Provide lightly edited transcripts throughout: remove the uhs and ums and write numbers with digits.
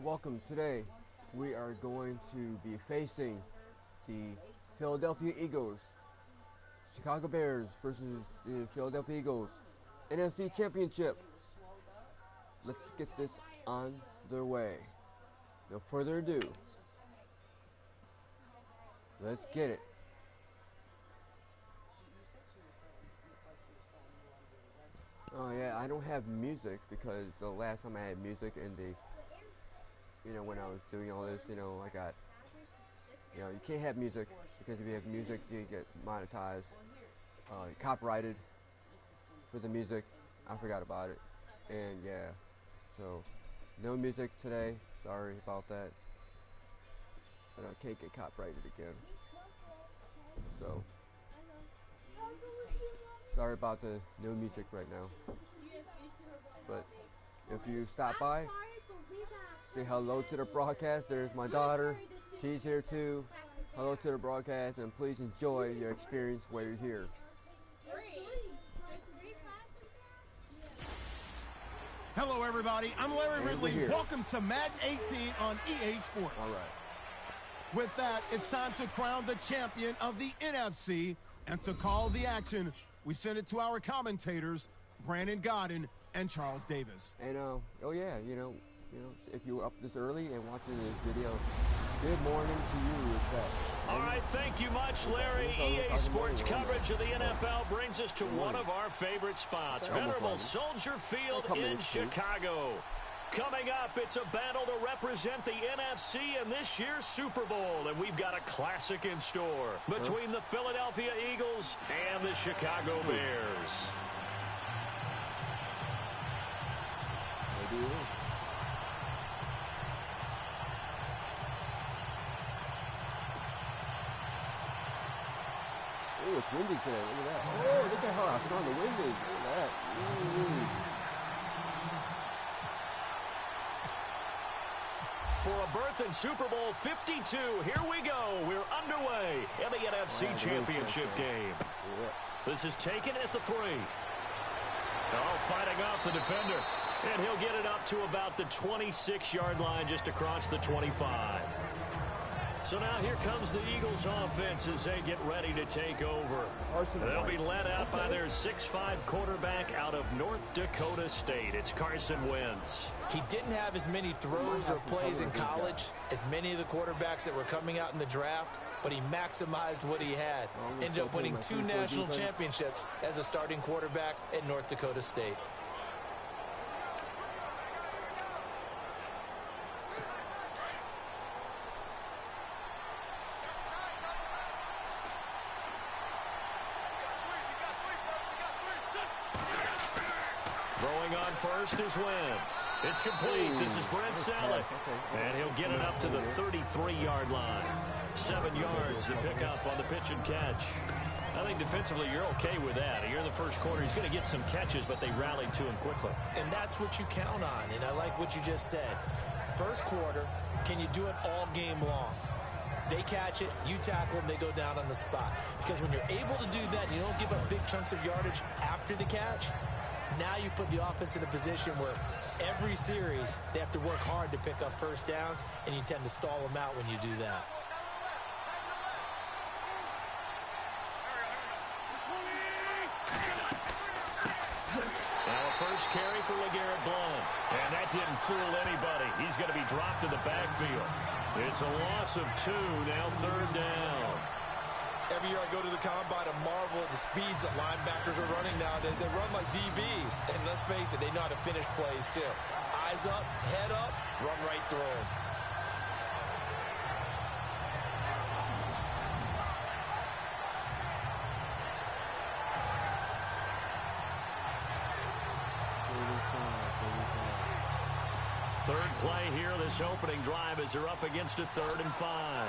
welcome. Today we are going to be facing the Philadelphia Eagles. Chicago Bears versus the Philadelphia Eagles. NFC Championship. Let's get this on their way. No further ado. Let's get it. Oh yeah, I don't have music because the last time I had music in the, when I was doing all this, I got, you can't have music because if you have music, you get monetized, copyrighted for the music. I forgot about it, and yeah, so no music today. Sorry about that, but I can't get copyrighted again. So sorry about the no music right now. But if you stop by, say hello to the broadcast. There's my daughter. She's here too. Hello to the broadcast, and please enjoy your experience while you're here. Hello, everybody. I'm Larry Ridley. Welcome to Madden 18 on EA Sports. All right. With that, it's time to crown the champion of the NFC, and to call the action, we send it to our commentators, Brandon Godden and Charles Davis. And oh yeah, if you were up this early and watching this video, good morning to you. All right, thank you much, Larry. EA Sports coverage of the NFL brings us to one of our favorite spots, venerable Soldier Field in Chicago. Coming up, it's a battle to represent the NFC in this year's Super Bowl, and we've got a classic in store between the Philadelphia Eagles and the Chicago Bears. Oh, it's windy today. Look at that. Oh, look at how strong the wind is. Look at that. For a berth in Super Bowl 52, here we go. We're underway in the NFC Championship game. This is taken at the 3. Oh, fighting off the defender. And he'll get it up to about the 26-yard line, just across the 25. So now here comes the Eagles offense as they get ready to take over. They'll be led out by their 6'5 quarterback out of North Dakota State. It's Carson Wentz. He didn't have as many throws or plays in college as many of the quarterbacks that were coming out in the draft, but he maximized what he had. Ended up winning 2 national championships as a starting quarterback at North Dakota State. First is Wentz. It's complete. This is Brent Saleh. And he'll get it up to the 33-yard line. 7 yards to pick up on the pitch and catch. I think defensively you're okay with that. Here in the first quarter, he's going to get some catches, but they rallied to him quickly. And that's what you count on, and I like what you just said. First quarter, can you do it all game long? They catch it, you tackle them, they go down on the spot. Because when you're able to do that, you don't give up big chunks of yardage after the catch. Now you put the offense in a position where every series they have to work hard to pick up first downs, and you tend to stall them out when you do that. Now a first carry for LeGarrette Blount. And that didn't fool anybody. He's going to be dropped in the backfield. It's a loss of 2, now 3rd down. Every year I go to the combine and marvel at the speeds that linebackers are running nowadays. They run like DBs. And let's face it, they know how to finish plays too. Eyes up, head up, run right through them. Third play here, this opening drive as they're up against a 3rd and 5.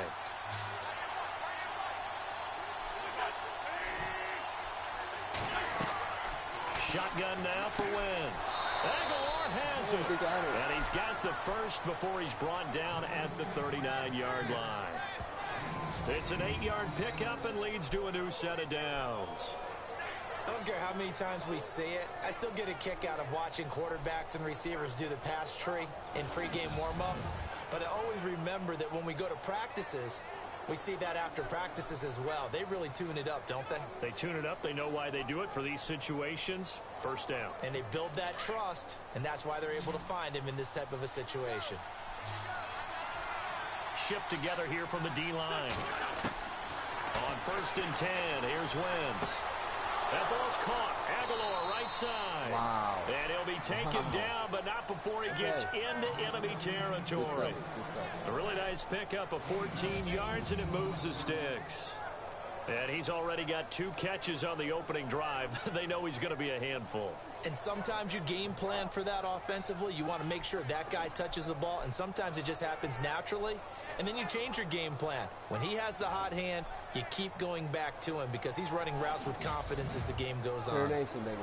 Shotgun now for Wentz. Aguilar has it. And he's got the first before he's brought down at the 39-yard line. It's an 8-yard pickup and leads to a new set of downs. I don't care how many times we see it. I still get a kick out of watching quarterbacks and receivers do the pass tree in pregame warm-up. But I always remember that when we go to practices, we see that after practices as well. They really tune it up, don't they? They tune it up. They know why they do it for these situations. First down. And they build that trust, and that's why they're able to find him in this type of a situation. Shift together here from the D-line. On 1st and 10, here's Wentz. That ball's caught. Aguilar right side. Wow. And he'll be taken down, but not before he gets into enemy territory. A really nice pickup of 14 yards, and it moves the sticks. And he's already got 2 catches on the opening drive. They know he's going to be a handful. And sometimes you game plan for that offensively. You want to make sure that guy touches the ball, and sometimes it just happens naturally. And then you change your game plan. When he has the hot hand, you keep going back to him because he's running routes with confidence as the game goes on. Nation, baby.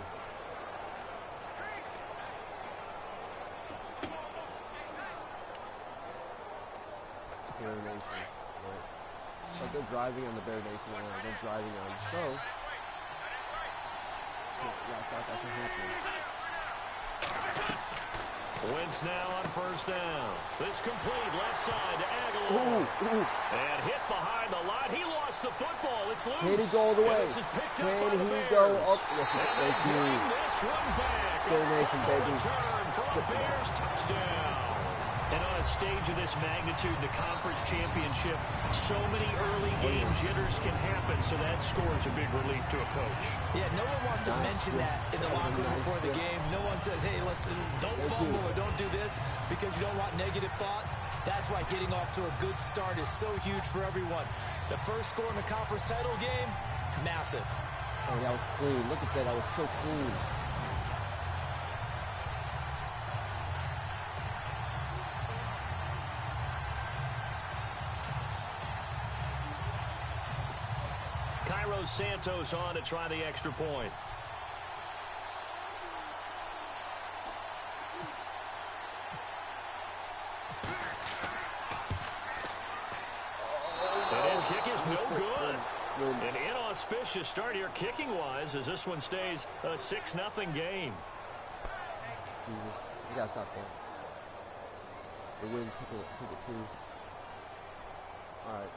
Bear Nation. Right. So they're driving on the Bear Nation line. They're driving on. So, yeah, I thought that could happen. Wentz now on 1st down. This complete left side to Aguilar. And hit behind the line. He lost the football. It's loose. Can he go all the way? This is picked Can up by the he Bears. go up? Yes, thank you. Bring this one back. Bear Nation, baby. Return for a Bears touchdown. And on a stage of this magnitude, the conference championship, so many early game jitters can happen, so that scores a big relief to a coach. Yeah, no one wants to mention that in the locker room before the game. No one says, hey, listen, don't fumble or don't do this because you don't want negative thoughts. That's why getting off to a good start is so huge for everyone. The first score in the conference title game, massive. Oh, that was clean. Look at that. That was so clean. Santos on to try the extra point. And his kick is no good. An inauspicious start here kicking-wise as this one stays a 6-0 game. Jesus. You gotta stop that. The wind took it too. All right.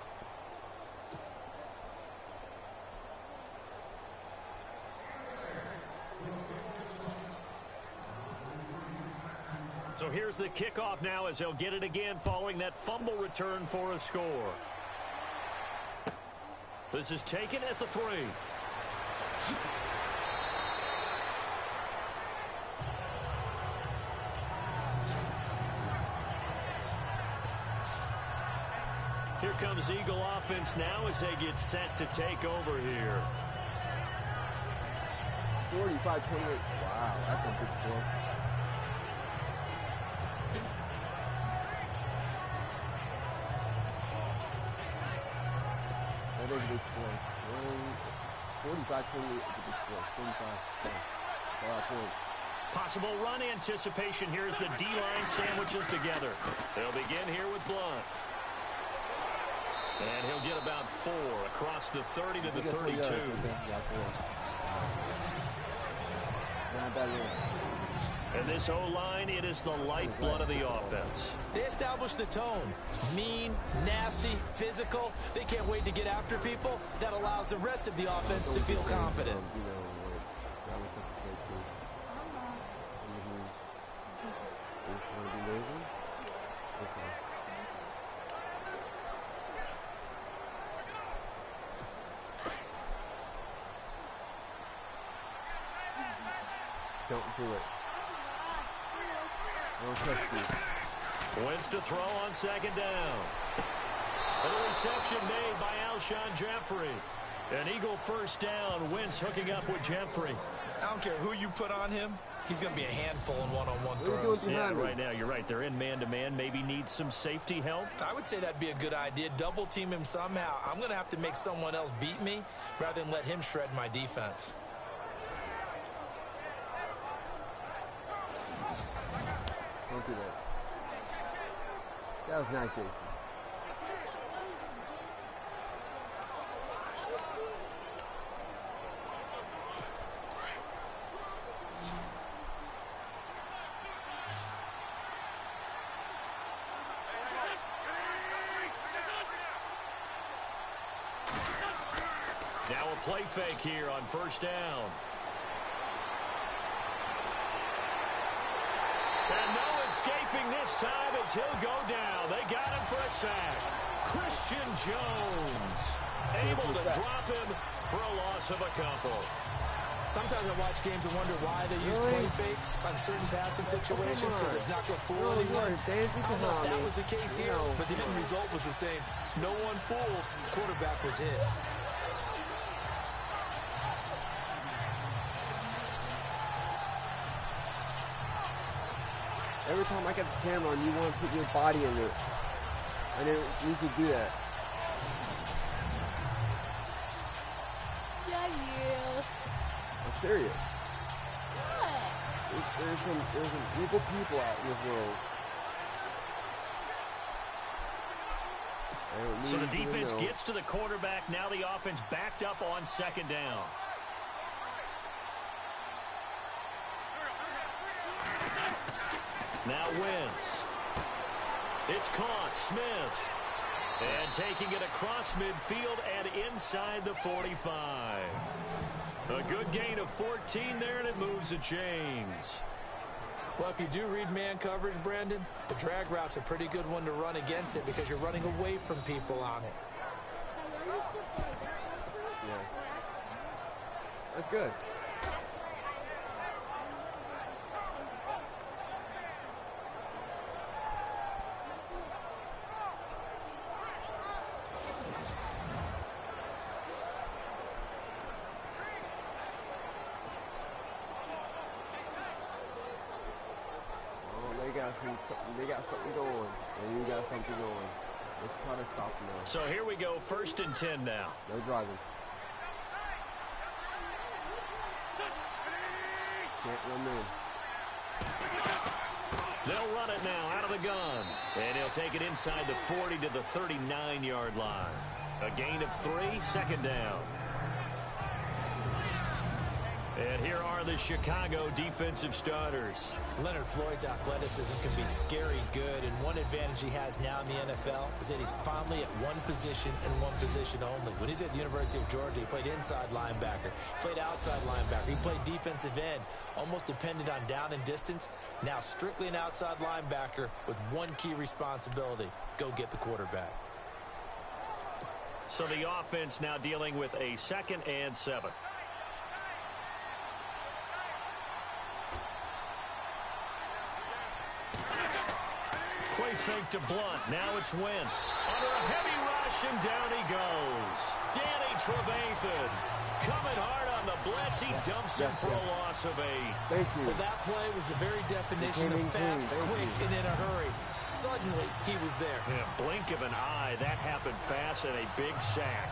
So here's the kickoff now as they'll get it again following that fumble return for a score. This is taken at the 3. Here comes Eagle offense now as they get set to take over here. 45-28. Wow, that's a big score. That is a big score. 45-28 is a big score. 45. Possible run anticipation here as the D-line sandwiches together. They'll begin here with Blunt. And he'll get about 4 across the 30 to the 32. And this O-line, it is the lifeblood of the offense. They establish the tone. Mean, nasty, physical. They can't wait to get after people. That allows the rest of the offense to feel confident. Don't do it. Don't touch you. Wentz to throw on 2nd down. And a reception made by Alshon Jeffrey. An Eagle 1st down. Wentz hooking up with Jeffrey. I don't care who you put on him. He's going to be a handful in one-on-one throws. Yeah, right now, you're right. They're in man-to-man. Maybe need some safety help. I would say that'd be a good idea. Double team him somehow. I'm going to have to make someone else beat me rather than let him shred my defense. Don't do that. That was nice, Jason. play fake here on first down. And no escaping this time as he'll go down. They got him for a sack. Christian Jones able to drop him for a loss of a couple. Sometimes I watch games and wonder why they use play fakes on certain passing situations because it's not going to fool anyone. I don't know if that was the case here, but the end result was the same. No one fooled. Quarterback was hit. Every time I get the camera on, you want to put your body in it. I didn't need to do that. Yeah. I'm serious. What? There's some evil people out in this world. So the defense gets to the quarterback. Now the offense backed up on second down. Now Wentz. It's caught. Smith. And taking it across midfield and inside the 45. A good gain of 14 there, and it moves the chains. Well, if you do read man coverage, Brandon, the drag route's a pretty good one to run against it because you're running away from people on it. Yeah. That's good. They got something going, and you got something going. Let's try to stop them now. So here we go, 1st and 10 now. No driving. Can't run in. They'll run it now out of the gun. And he'll take it inside the 40 to the 39-yard line. A gain of 3, 2nd down. And here are the Chicago defensive starters. Leonard Floyd's athleticism can be scary good, and one advantage he has now in the NFL is that he's finally at one position and one position only. When he's at the University of Georgia, he played inside linebacker, played outside linebacker, he played defensive end, almost depended on down and distance. Now strictly an outside linebacker with one key responsibility: go get the quarterback. So the offense now dealing with a 2nd and 7. Play fake to Blunt. Now it's Wentz. Under a heavy rush, and down he goes. Danny Trevathan coming hard on the blitz. He dumps him for a loss of 8. Thank you. Well, that play was the very definition of fast, quick, and in a hurry. Suddenly, he was there. Yeah, blink of an eye. That happened fast, and a big sack.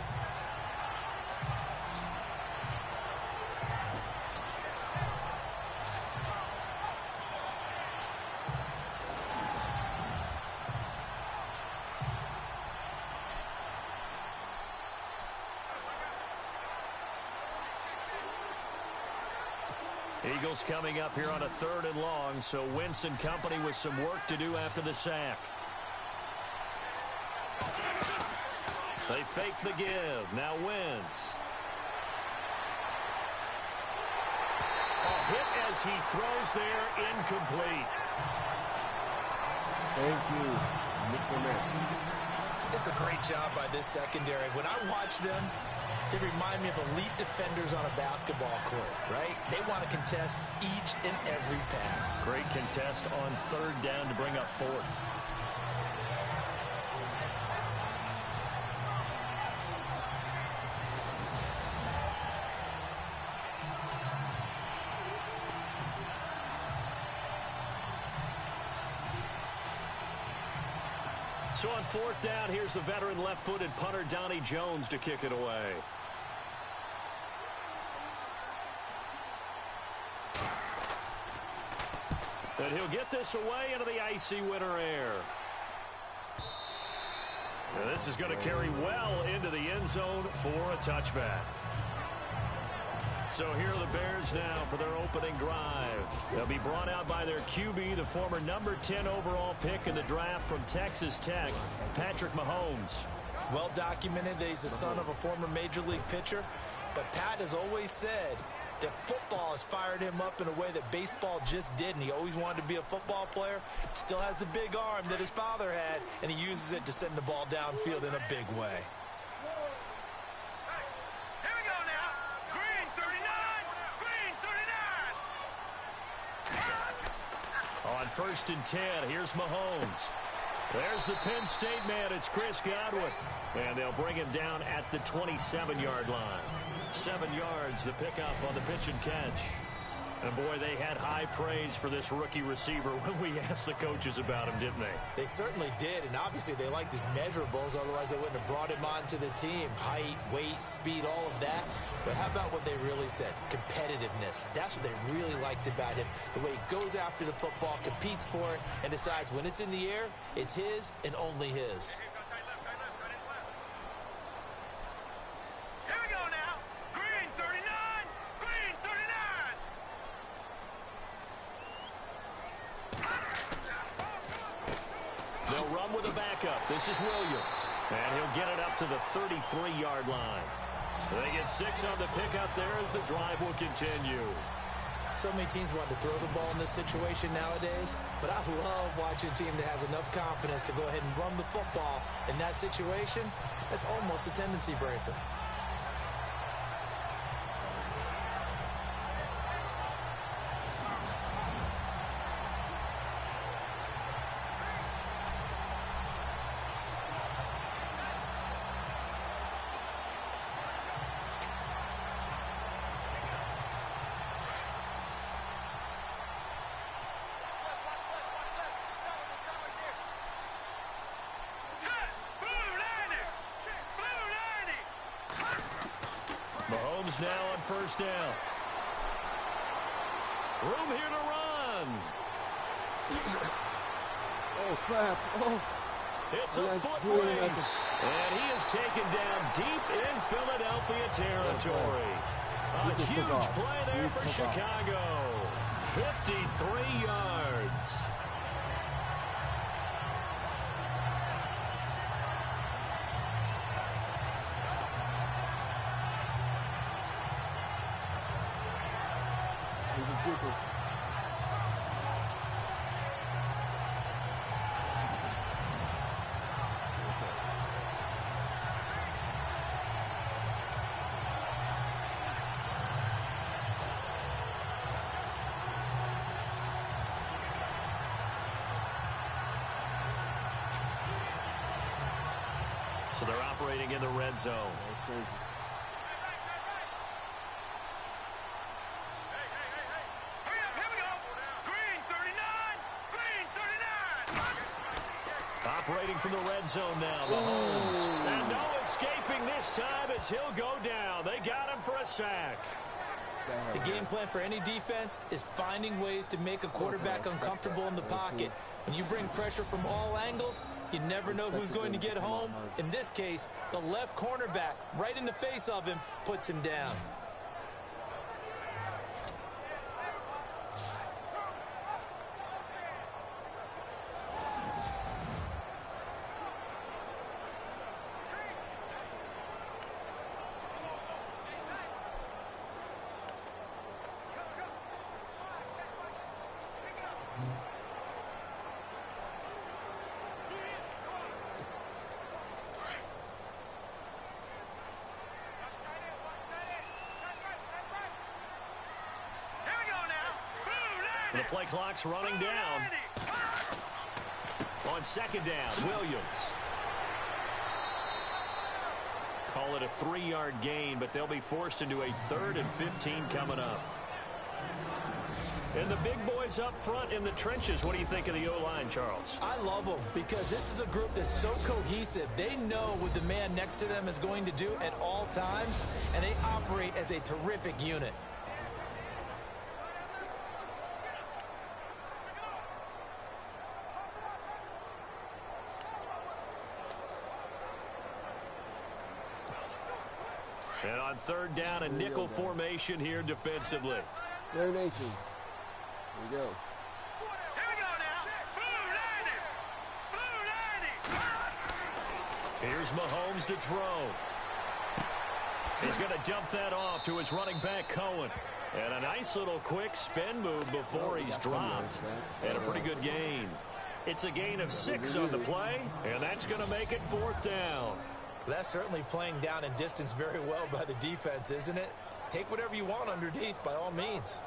Eagles coming up here on a 3rd and long, so Wentz and company with some work to do after the sack. They fake the give. Now Wentz. A hit as he throws there, incomplete. Thank you, Mr. Matt. It's a great job by this secondary. When I watch them, they remind me of elite defenders on a basketball court, right? They want to contest each and every pass. Great contest on 3rd down to bring up 4th. So on 4th down, here's the veteran left-footed punter Donnie Jones to kick it away. And he'll get this away into the icy winter air. And this is going to carry well into the end zone for a touchback. So here are the Bears now for their opening drive. They'll be brought out by their QB, the former number 10 overall pick in the draft from Texas Tech, Patrick Mahomes. Well documented that he's the son of a former major league pitcher. But Pat has always said that football has fired him up in a way that baseball just didn't. He always wanted to be a football player. Still has the big arm that his father had, and he uses it to send the ball downfield in a big way. Here we go now. Green 39. Green 39. On 1st and 10, here's Mahomes. There's the Penn State man. It's Chris Godwin. And they'll bring him down at the 27-yard line. 7 yards, the pickup on the pitch and catch. And, boy, they had high praise for this rookie receiver when we asked the coaches about him, didn't they? They certainly did, and obviously they liked his measurables. Otherwise, they wouldn't have brought him onto the team. Height, weight, speed, all of that. But how about what they really said? Competitiveness. That's what they really liked about him. The way he goes after the football, competes for it, and decides when it's in the air, it's his and only his. They'll run with a backup. This is Williams. And he'll get it up to the 33-yard line. So they get 6 on the pickup there as the drive will continue. So many teams want to throw the ball in this situation nowadays, but I love watching a team that has enough confidence to go ahead and run the football. In that situation, that's almost a tendency breaker. Mahomes now on 1st down. Room here to run. Oh, crap. Oh. It's a foot race. And he is taken down deep in Philadelphia territory. A huge play there for Chicago. 53 yards. So they're operating in the red zone. Operating from the red zone now, Mahomes. And no escaping this time as he'll go down. They got him for a sack. The game plan for any defense is finding ways to make a quarterback uncomfortable in the pocket. When you bring pressure from all angles, you never know who's going to get home. In this case, the left cornerback, right in the face of him, puts him down. The play clock's running down. On 2nd down, Williams. Call it a 3-yard gain, but they'll be forced into a 3rd and 15 coming up. And the big boys up front in the trenches. What do you think of the O-line, Charles? I love them because this is a group that's so cohesive. They know what the man next to them is going to do at all times, and they operate as a terrific unit. And on 3rd down, a nickel formation here defensively. Their nation. Here we go. Here we go now. Blue 90. Here's Mahomes to throw. He's going to dump that off to his running back, Cohen. And a nice little quick spin move before he's dropped. And a pretty good gain. It's a gain of 6 on the play, and that's going to make it 4th down. That's certainly playing down and distance very well by the defense, isn't it? Take whatever you want underneath, by all means.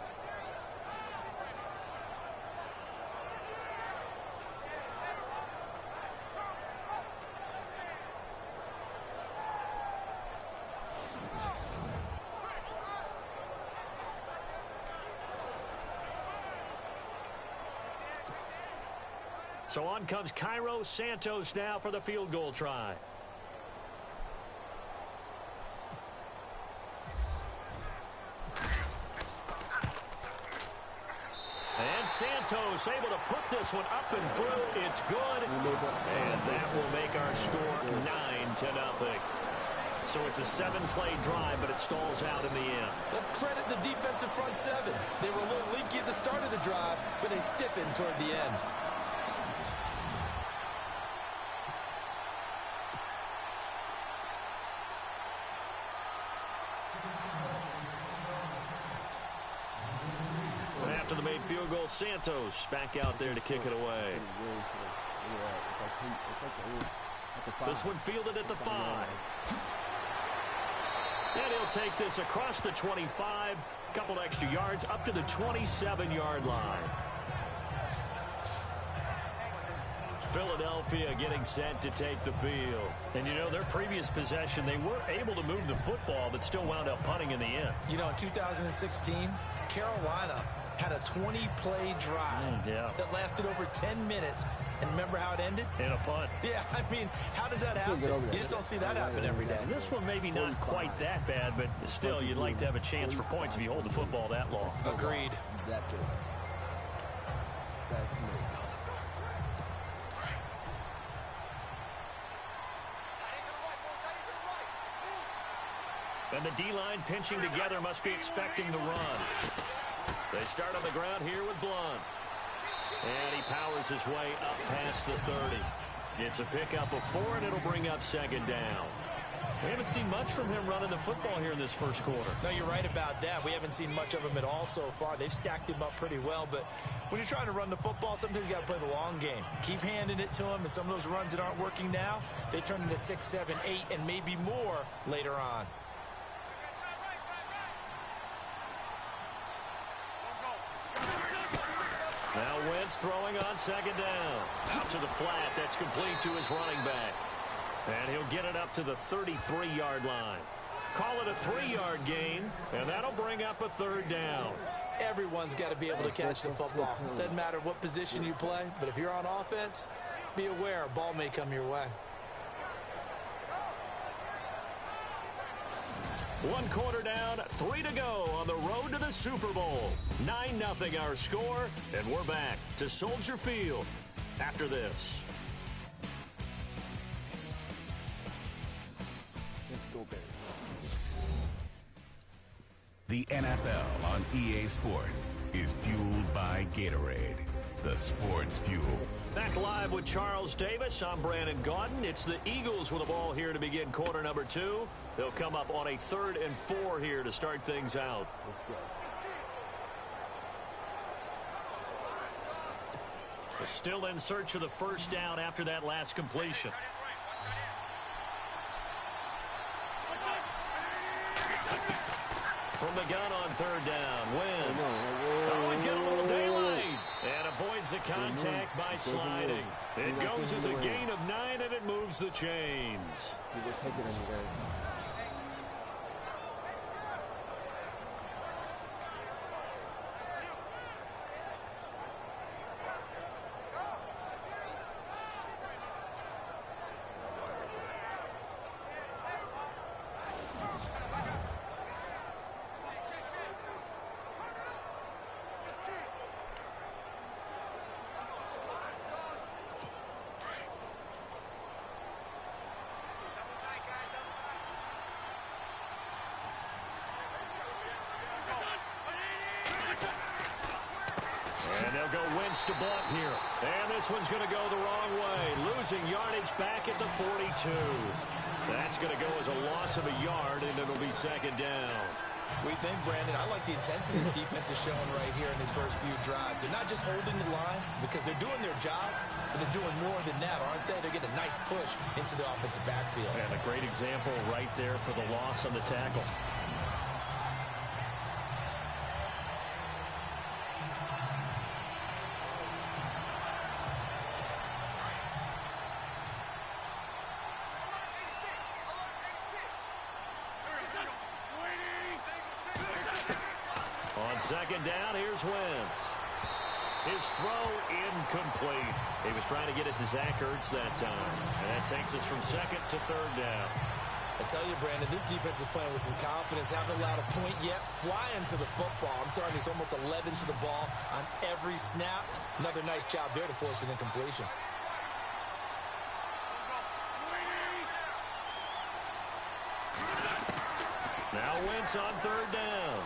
So on comes Cairo Santos now for the field goal try. And Santos able to put this one up and through. It's good. And that will make our score 9-0. So it's a 7-play drive, but it stalls out in the end. Let's credit the defensive front 7. They were a little leaky at the start of the drive, but they stiffened toward the end. After the made field goal, Santos back out there to kick it away. This one fielded at the 5. And he'll take this across the 25, couple extra yards up to the 27-yard line. Philadelphia getting set to take the field. And, you know, their previous possession, they were able to move the football, but still wound up punting in the end. You know, in 2016, Carolina had a 20-play drive that lasted over 10 minutes. And remember how it ended? In a punt. Yeah, I mean, how does that happen? You just don't see that happen every day. This one maybe not quite that bad, but still, you'd like to have a chance for points if you hold the football that long. Agreed. And the D-line pinching together must be expecting the run. They start on the ground here with Blunt. And he powers his way up past the 30. It's a pickup of 4, and it'll bring up 2nd down. We haven't seen much from him running the football here in this first quarter. No, you're right about that. We haven't seen much of him at all so far. They've stacked him up pretty well, but when you're trying to run the football, sometimes you got to play the long game. Keep handing it to him, and some of those runs that aren't working now, they turn into 6, 7, 8, and maybe more later on. Now Wentz throwing on 2nd down. Out to the flat. That's complete to his running back. And he'll get it up to the 33-yard line. Call it a 3-yard gain, and that'll bring up a 3rd down. Everyone's got to be able to catch the football. Doesn't matter what position you play, but if you're on offense, be aware a ball may come your way. 1 quarter down, 3 to go on the road to the Super Bowl. 9-0 our score, and we're back to Soldier Field after this. The NFL on EA Sports is fueled by Gatorade, the sports fuel. Back live with Charles Davis. I'm Brandon Gaudin. It's the Eagles with the ball here to begin quarter number 2. They'll come up on a 3rd and 4 here to start things out. They're still in search of the 1st down after that last completion. From the gun on 3rd down, Wentz. Oh, he's got a little daylight. And avoids the contact by sliding. It goes as a gain of 9, and it moves the chains. And they'll go Wentz to Blunt here. And this one's going to go the wrong way. Losing yardage back at the 42. That's going to go as a loss of a yard, and it'll be second down. We think, Brandon, I like the intensity this defense is showing right here in these first few drives. They're not just holding the line because they're doing their job, but they're doing more than that, aren't they? They're getting a nice push into the offensive backfield. And a great example right there for the loss on the tackle. On second down, here's Wentz. His throw incomplete. He was trying to get it to Zach Ertz that time. And that takes us from second to third down. I tell you, Brandon, this defense is playing with some confidence. Haven't allowed a point yet. Flying to the football. I'm telling you, it's almost 11 to the ball on every snap. Another nice job there to force an incompletion. Now Wentz on third down.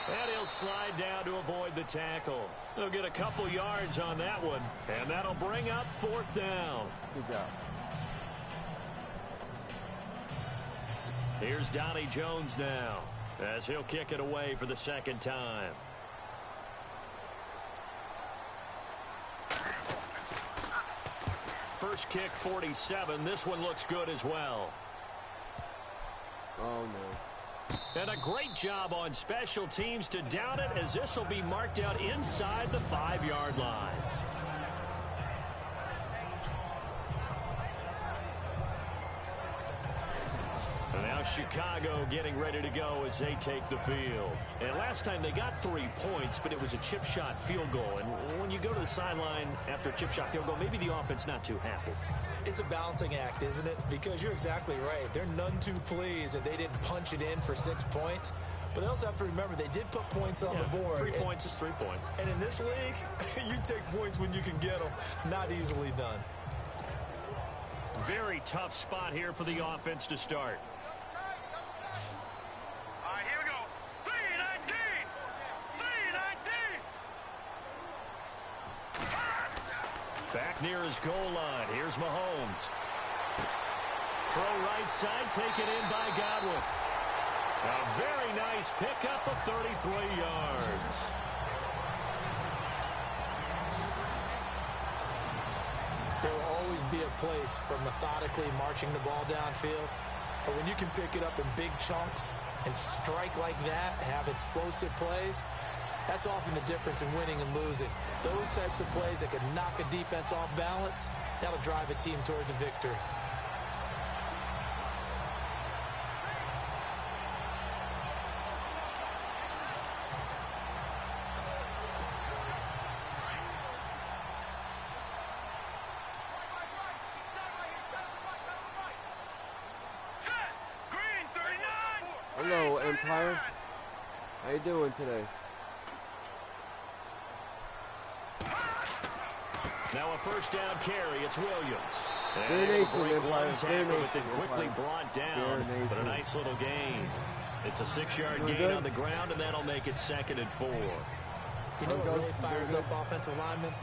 And he'll slide down to avoid the tackle. He'll get a couple yards on that one. And that'll bring up fourth down. Good job. Here's Donnie Jones now, as he'll kick it away for the second time. First kick, 47. This one looks good as well. Oh, no. And a great job on special teams to down it, as this will be marked out inside the 5-yard line. And now Chicago getting ready to go as they take the field. And last time they got 3 points, but it was a chip shot field goal. And when you go to the sideline after a chip shot field goal, maybe the offense not too happy. It's a balancing act, isn't it? Because you're exactly right. They're none too pleased that they didn't punch it in for 6 points. But they also have to remember they did put points on the board. 3 points is 3 points. And in this league, you take points when you can get them. Not easily done. Very tough spot here for the offense to start. All right, here we go. 3-19. 3-19. Back near his goal line. Here's Mahomes. Throw right side, taken in by Godwin. A very nice pickup of 33 yards. There will always be a place for methodically marching the ball downfield. But when you can pick it up in big chunks and strike like that, have explosive plays, that's often the difference in winning and losing. Those types of plays that can knock a defense off balance, that'll drive a team towards a victory. Hello, Empire. How you doing today? Now a first down carry. It's Williams. Very nice, break one Empire. tackle, but then Empire. quickly brought down. Very But a nice. nice little gain. It's a 6-yard Doing gain good. on the ground, and that'll make it 2nd and 4. You know what really fires up offensive linemen?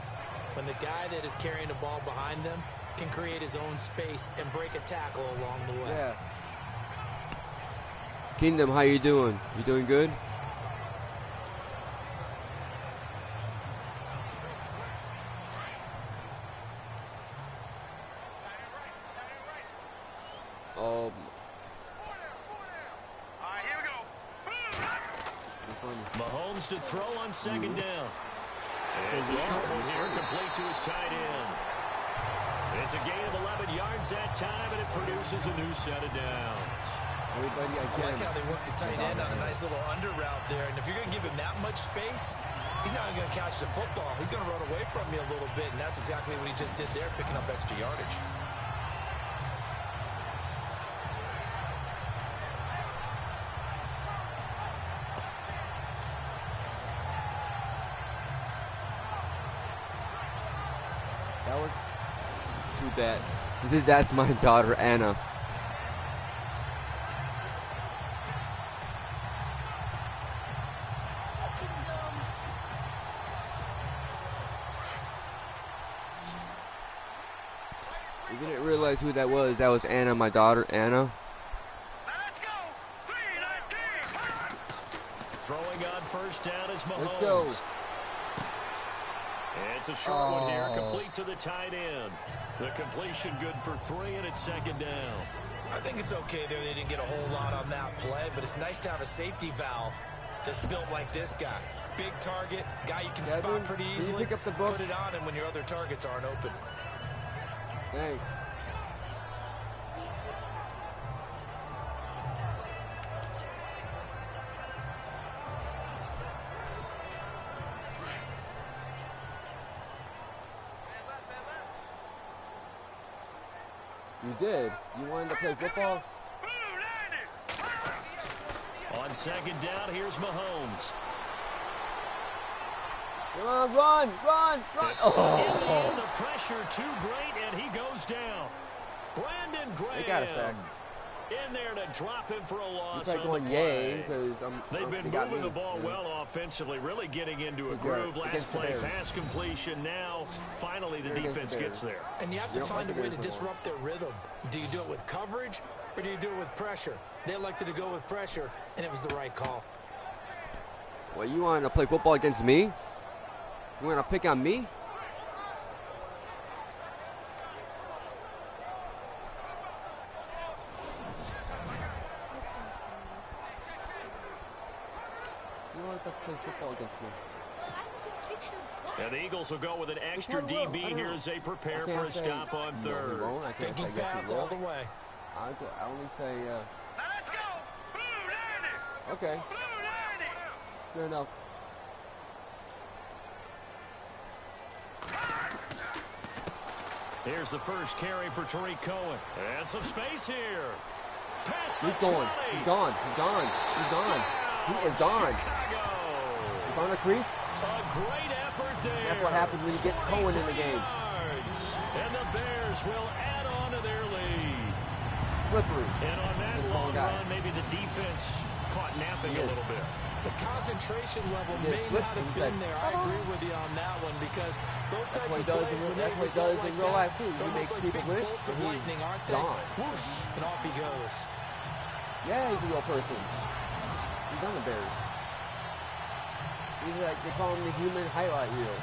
When the guy that is carrying the ball behind them can create his own space and break a tackle along the way. Yeah. Kingdom, how you doing? You doing good? All right, here we go. Mahomes to throw on second down. And it's a short one here, complete to his tight end. It's a gain of 11 yards that time, and it produces a new set of downs. Everybody, I like how they work the tight end on a nice little under route there. And if you're going to give him that much space, he's not going to catch the football. He's going to run away from you a little bit, and that's exactly what he just did there, picking up extra yardage. That was too bad. That's my daughter, Anna. If you didn't realize who that was Anna, my daughter, Anna. Let's go. 3-19. Throwing on first down is Mahomes. Let's go. It's a short one here, complete to the tight end. The completion good for 3, and it's second down. I think it's okay there. They didn't get a whole lot on that play, but it's nice to have a safety valve that's built like this guy. Big target, guy you can spot pretty easily. Pick up the book? Put it on him when your other targets aren't open. Thanks. You did? You wanted to play football? On second down, here's Mahomes. Come on, run! In the end, the pressure too great, and he goes down. Brandon Graham. They got a sack. In there to drop him for a loss. It's like on going the yay play. because They've been moving the ball well offensively, really getting into a groove. Last play, pass completion. Now, finally, the defense gets there. And you have to find a way to disrupt their rhythm. Do you do it with coverage, or do you do it with pressure? They elected to go with pressure, and it was the right call. Well, you want to play football against me? You want to pick on me? You want to play football against me? And the Eagles will go with an extra DB here as they prepare for a stop on third. Thinking pass all the way. I only say, Let's go. Blue 90. okay, Blue 90. good enough. Here's the first carry for Tariq Cohen. And some space here. Pass He's going. He's gone. He's gone. He's gone. He is gone. Chicago. He's on the crease. A great effort there. That's what happens when you get Cohen in the 23 game. yards. And the Bears will add on to their lead. Slippery. And on that This long guy. run, maybe the defense caught napping a little bit. The concentration level He may is not have slipping. been there. I agree with you on that one because those types what of he does plays, in- when that's they what he result does in like real that, life, too. He they're makes almost like people big win, bolts of and he's lightning, aren't they? gone. Whoosh, and off he goes. Yeah, he's a real person. He's on the Bears. He's like, they call him the human highlight reel,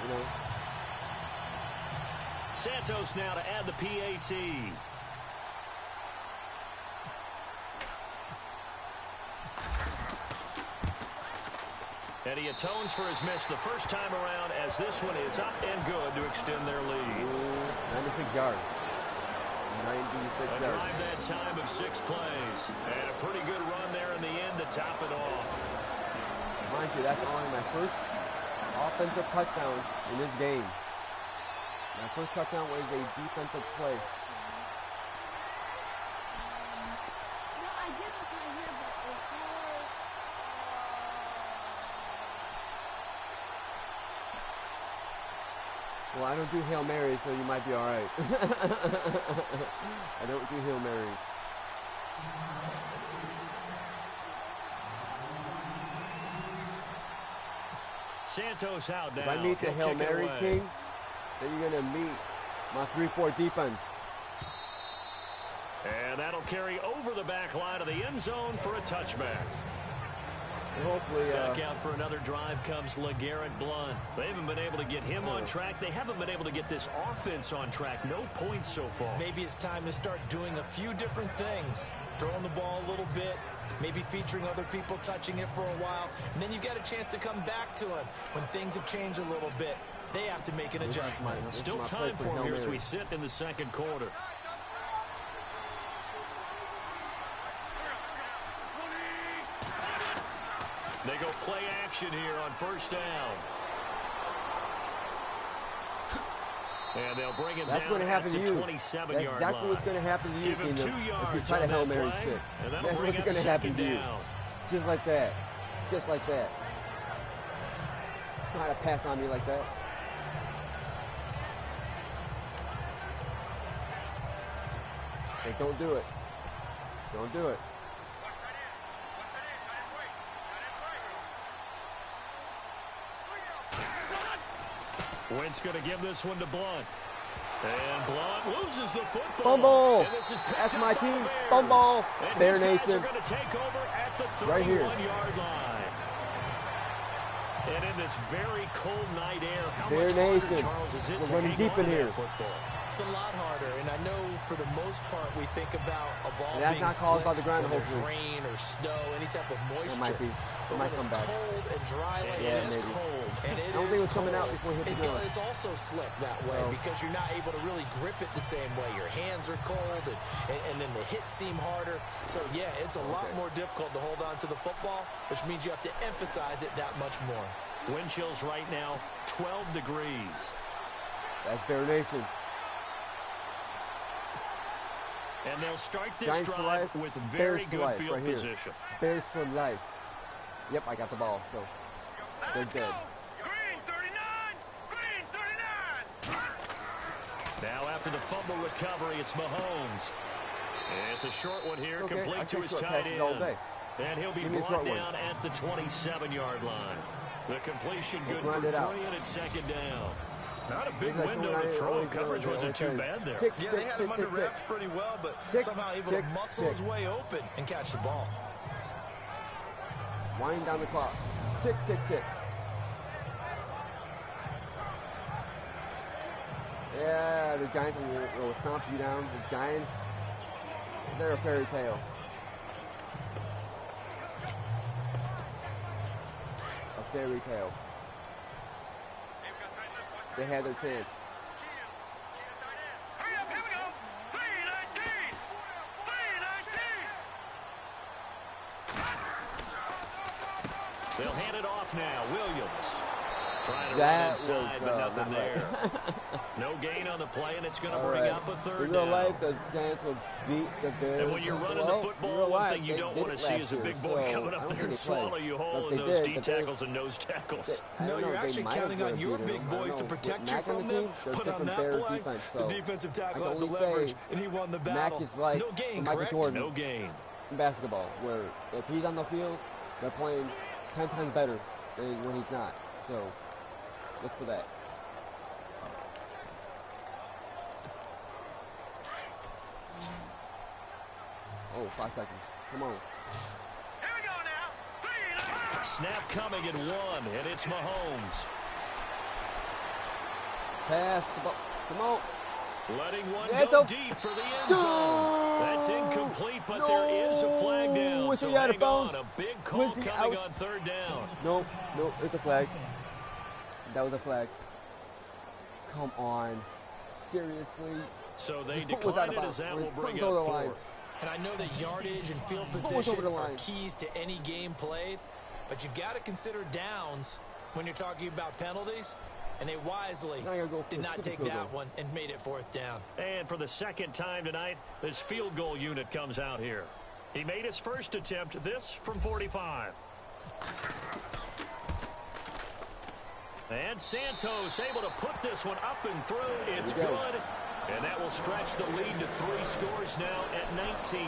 you know? Santos now to add the PAT. And he atones for his miss the first time around as this one is up and good to extend their lead. 96 yards. 96 A yards. drive that time of 6 plays. And a pretty good run there in the end to top it off. Mind you, that's only my first offensive touchdown in this game. My first touchdown was a defensive play. I did this right here, but of course. Well, I don't do Hail Mary, so you might be all right. I don't do Hail Mary. Santos out now. If I meet the He'll Hail kick it Mary away. king, then you're going to meet my 3-4 defense. And that'll carry over the back line of the end zone for a touchback. And hopefully, Back out for another drive comes LeGarrette Blount. They haven't been able to get him on track. They haven't been able to get this offense on track. No points so far. Maybe it's time to start doing a few different things. Throwing the ball a little bit, maybe featuring other people touching it for a while, and then you get a chance to come back to him when things have changed a little bit. They have to make an adjustment. Still time for him here as we sit in the second quarter. They go play action here on first down. And they'll bring him that's down going to happen at to the you. 27-yard That's exactly line. what's going to happen to you, Give him Kingdom, 2 if you yards try to on Hail that Mary play, shit. and that'll That's bring what's up going to happen second to you. down. Just like that. Just like that. Try to pass on me like that. Hey, don't do it. Don't do it. Wentz going to give this one to Blount. And Blunt loses the football. Fumble. And this is That's my picked up by team. the Bears. Fumble. And Bear his guys Nation. are going to take over at the Right here. 31-yard line. And in this very cold night air, how Bear much harder, Nation. Charles, is it We're to running hang deep on in to that here. football? It's a lot harder, and I know for the most part we think about a ball And that's being not caused by slick the ground, when there's hopefully. rain or snow, any type of moisture. It might be. But It when might it's come back. cold and dry like Yeah, this, maybe. cold, and it I don't think is it was coming out cold, before it hit the ground. It's also slick that way No. because you're not able to really grip it the same way. Your hands are cold, and then the hits seem harder. So, yeah, it's a lot more difficult to hold on to the football, which means you have to emphasize it that much more. Wind chills right now, 12 degrees. That's Bear Nation. And they'll start this Giants for drive life, with Bears very for good life, field right here. position. Bears for life. Yep, I got the ball, so they're Let's dead. go. Green 39. Green 39. Now after the fumble recovery, it's Mahomes. And it's a short one here, Okay, I complete to take his short tight passes all end. day. And he'll be Give me a brought short one. down at the 27-yard line. The completion We'll good for grind it out. 3 and it's second down. Not a big Maybe I window showed to I throw. always Coverage know, wasn't too okay. bad there. Tick, Yeah, tick, they had tick, him under tick, wraps tick. pretty well, but Tick, somehow able tick, to muscle tick. his way open and catch the ball. Wind down the clock. Tick, tick, tick. Yeah, the Giants will stomp you down. The Giants, they're a fairy tale. A fairy tale. They had their chance. Hurry up, here we go. 319. 319. They'll hand it off now. Williams trying to run That inside, was but nothing not there. right. No gain on the play, and it's going to All bring right. up a third In real down. life, the Giants will beat the Bears. And when you're running Well, the in football, real one life, thing you they don't did want it to see last is a year, big boy so coming I up don't there think and they play. swallow you But whole they in those did, D but there's- tackles and nose tackles. I No, don't know you're if they actually might have counting on been your beating big them. I boys don't to know. protect With you Mac on from the them. team, they're Put on different that Bears play. defense, The so defensive I tackle can had the only leverage, say and he won the Mac battle. is like No gain, Michael correct? Jordan No gain. in basketball, where if he's on the field, they're playing 10 times better than when he's not. So look for that. Oh, 5 seconds. Come on. Here we go now. 319. Snap coming at 1, and it's Mahomes. Pass the ball. Come on. Letting one Yeah, go it's deep for the end No! zone. That's incomplete, but there is a flag down. Was So he out of hang on, bounds? a big call Was he coming out? on third down. Nope, nope, it's a flag. That was a flag. Come on. Seriously? So they His foot was out declined of it as bounds. that His will foot bring was up over the line. fourth. And I know that yardage and field was over position the are line. keys to any game played, but you've got to consider downs when you're talking about penalties, and they wisely Now you're gonna go for did a not stupid take field that goal. one and made it fourth down. And for the second time tonight, this field goal unit comes out here. He made his first attempt, this from 45. And Santos able to put this one up and through. It's Here we go. good. And that will stretch the lead to 3 scores now at 19-0.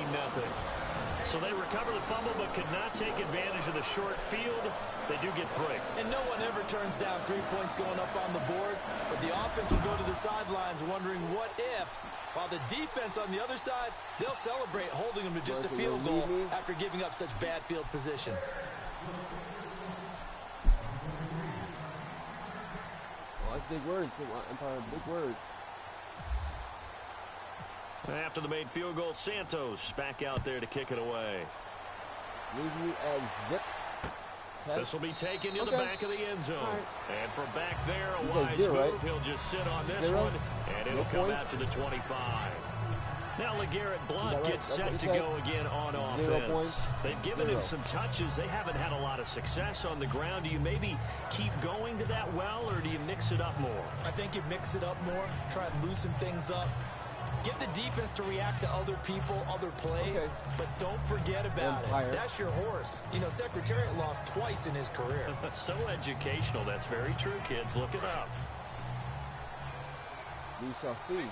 So they recover the fumble but could not take advantage of the short field. They do get 3. And no one ever turns down 3 points going up on the board, but the offense will go to the sidelines wondering what if, while the defense on the other side, they'll celebrate holding them to just a Martha, field you'll goal leave me? after giving up such bad field position. Oh, that's big words, Empire. Big words. After the made field goal, Santos back out there to kick it away. Leave you as zip. This will be taken to the Okay. back of the end zone. All right. And from back there, a He's wise like 0, move. right? He'll just sit on this 0? one, and it'll No come points? out to the 25. Now LeGarrette Blount right? gets That's what set you to said? go again on 0 offense. points? They've given 0. him some touches. They haven't had a lot of success on the ground. Do you maybe keep going to that well, or do you mix it up more? I think you mix it up more, try and loosen things up. Get the defense to react to other people, other plays, Okay. but don't forget about Empire. it. That's your horse. You know, Secretariat lost twice in his career. So educational. That's very true, kids. Look it up. We shall see.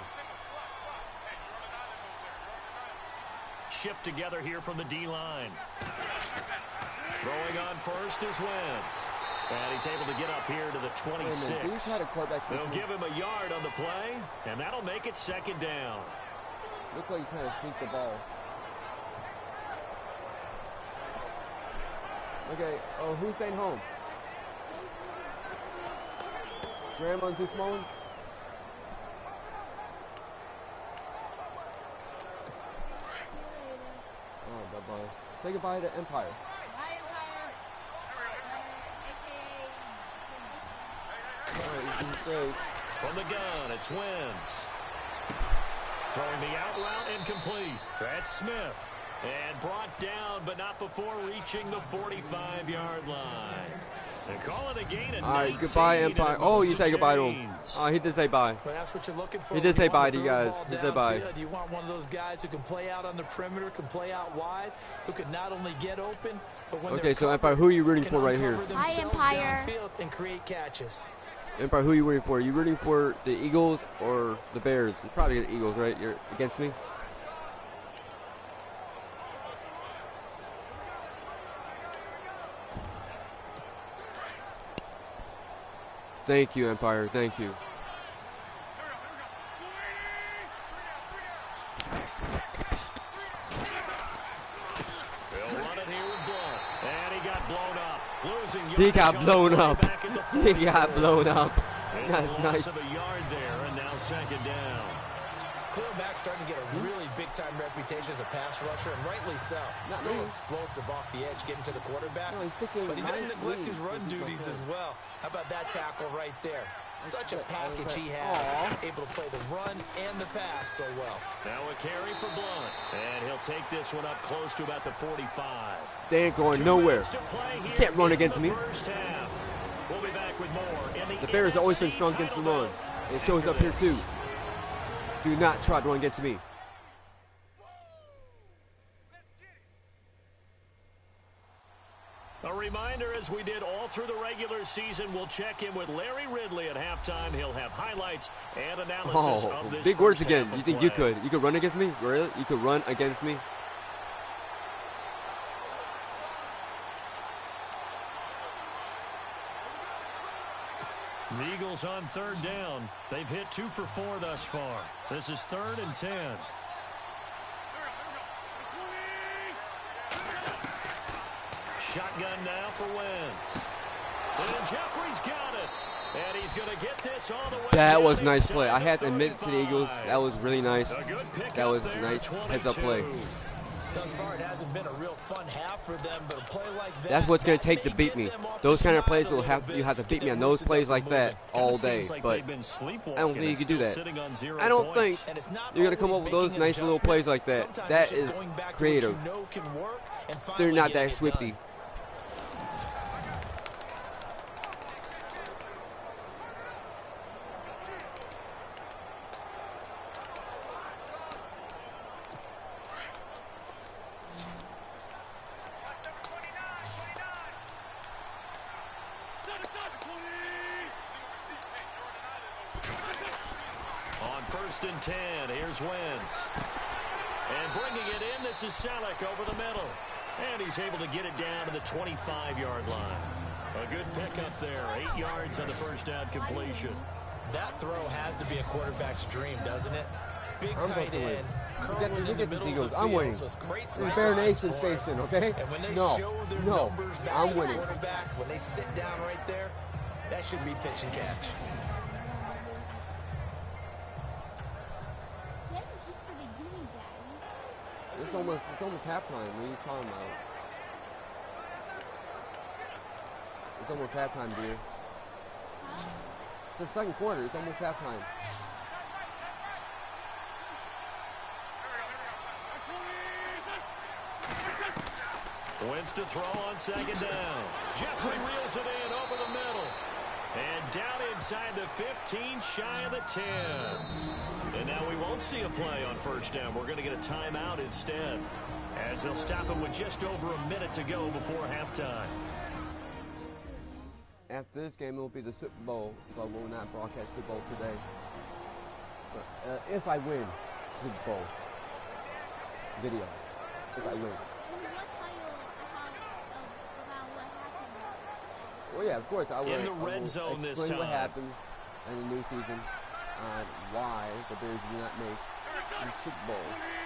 Shift together here from the D-line. Throwing on first is Wentz. And he's able to get up here to the 26. They'll give him a yard on the play, and that'll make it second down. Looks like he's trying to sneak the ball. Okay, who's staying home? Grandma and two small ones? Oh, bye-bye. Say goodbye to Empire. Bye, Empire. From the gun, it's Wentz. Throwing the out route incomplete. That's Smith. And brought down, but not before reaching the 45-yard line. And call it a gain of 19. All right, goodbye, Empire. Oh, you say goodbye to him. Oh, he did say bye. Well, that's what you're looking for. He did say bye to you guys. He said bye. You want one of those guys who can play out on the perimeter, can play out wide, who can not only get open, but when okay, so Empire, who are you rooting for right here? Hi, Empire. And create catches. Empire, who are you rooting for? Are you rooting for the Eagles or the Bears? You're probably the Eagles, right? You're against me? Thank you, Empire. Thank you. They'll run it here with Blunt. And he got blown up. He got blown up. He got blown up. That's nice. Of a yard there, and now second down. Khalil Mack's starting to get a really big-time reputation as a pass rusher, and rightly so. So explosive off the edge, getting to the quarterback. No, but he doesn't neglect his run duties as well. How about that tackle right there? Such a package he has. Able to play the run and the pass so well. Now a carry for Blunt. And he'll take this one up close to about the 45. They ain't going nowhere. You can't run against me. We'll be back with more in the Bears have always been strong against the run. It shows up here too. Do not try to run against me. A reminder, as we did all through the regular season, we'll check in with Larry Ridley at halftime. He'll have highlights and analysis of this. Big words again. You think you could? You could run against me? Really? You could run against me? The Eagles on third down. They've hit 2 for 4 thus far. This is 3rd and 10. Shotgun now for Wentz. And Jeffrey's got it. And he's going to get this all the way. That was a nice play. I had to admit to the Eagles, that was really nice. That was a nice heads-up play. Thus far, it hasn't been a real fun half for them, but a play like that, that's what's going to take to beat me. Those kind of plays you have to beat me on those plays like that all day. But I don't think you can do that. I don't think you're going to come up with those nice little plays like that. That is creative. They're not that swifty. On 1st and 10, here's Wentz. And bringing it in, this is Selleck over the middle. And he's able to get it down to the 25-yard line. A good pickup there, 8 yards on the first down completion. That throw has to be a quarterback's dream, doesn't it? Big tight end, curling in the middle of the I'm winning. field. So it's great It's Bear Nation Station, okay? And when they No, show their no, numbers back I'm to the winning. quarterback, when they sit down right there, that should be pitch and catch. This is just the beginning, Daddy. It's almost halftime. What are you talking about? It's almost halftime, dear. It's the second quarter. It's almost halftime. Wentz to throw on second down. Jeffrey reels it in over the middle. And down inside the 15, shy of the 10. And now we won't see a play on first down. We're going to get a timeout instead, as they'll stop him with just over a minute to go before halftime. After this game, it will be the Super Bowl, but we will not broadcast Super Bowl today. But, if I win Super Bowl video, if I win. What title about what happened? Well, yeah, of course. I will, In the red zone this explain what time. happens in the new season on why the Bears do not make the Super Bowl.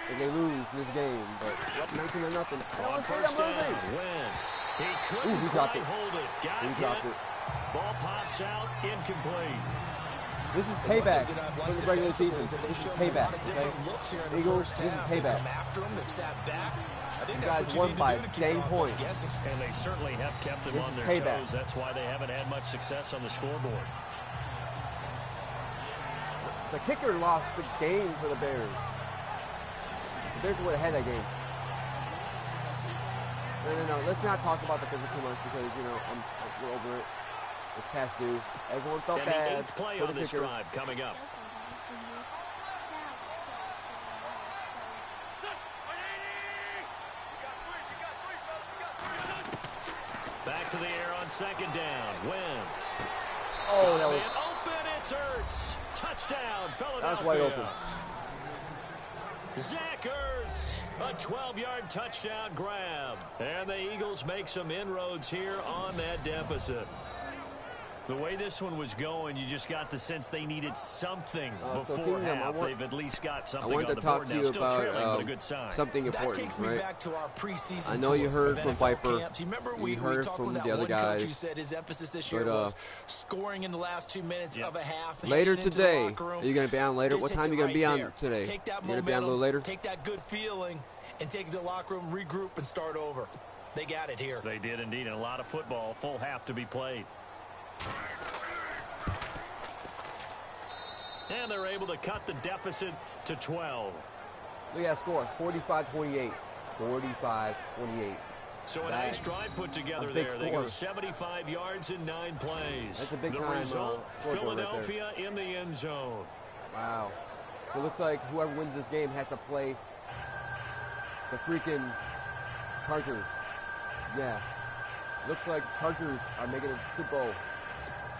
If they lose this game, but 19 to nothing. I don't On want to say first I'm down, losing. Wentz. He Ooh, couldn't he dropped quite it. hold it. Got He hit. dropped it. Ball pops out, incomplete. This is payback from the regular season. This is payback, okay? Eagles, this is payback. You guys won by dang points. And they certainly have kept them This on is their payback. toes. That's why they haven't had much success on the scoreboard. The kicker lost the game for the Bears. The Bears would have had that game. No. Let's not talk about the kicker too much because, you know, we're over it. It's past due. Everyone felt And the bad 8th play for on the this kicker. drive coming up. Back to the air on second down. Wentz. Oh, that was... Man open, it's Ertz. Touchdown, Philadelphia. That's wide open. Zach Ertz, a 12-yard touchdown grab. And the Eagles make some inroads here on that deficit. The way this one was going, you just got the sense they needed something So before Kingdom, half. They've at least got I something wanted on to the board talk to now. you Still trailing, but a about good sign. something That important, takes me right? back to our preseason I know you tour heard of from NFL Viper. camps. You remember You we heard talked from with that the other one guys. coach who said his emphasis this year But, was scoring in the last 2 minutes of a half. Later heading into today, the locker room. are you going to be on later? This What hits time are it you going to be right on there. today? Take that You going to be on a little momentum, later? take that good feeling, and take it to the locker room, regroup, and start over. They got it here. They did indeed, and a lot of football, full half to be played. And they're able to cut the deficit to 12. Look at that score, 45-28. 45-28. So a That's nice drive put together a big there. They go score. 75 yards in 9 plays. That's a big the time, result, scoreboard right there. Philadelphia in the end zone. Wow. So it looks like whoever wins this game has to play the freaking Chargers. Yeah. Looks like Chargers are making a Super Bowl.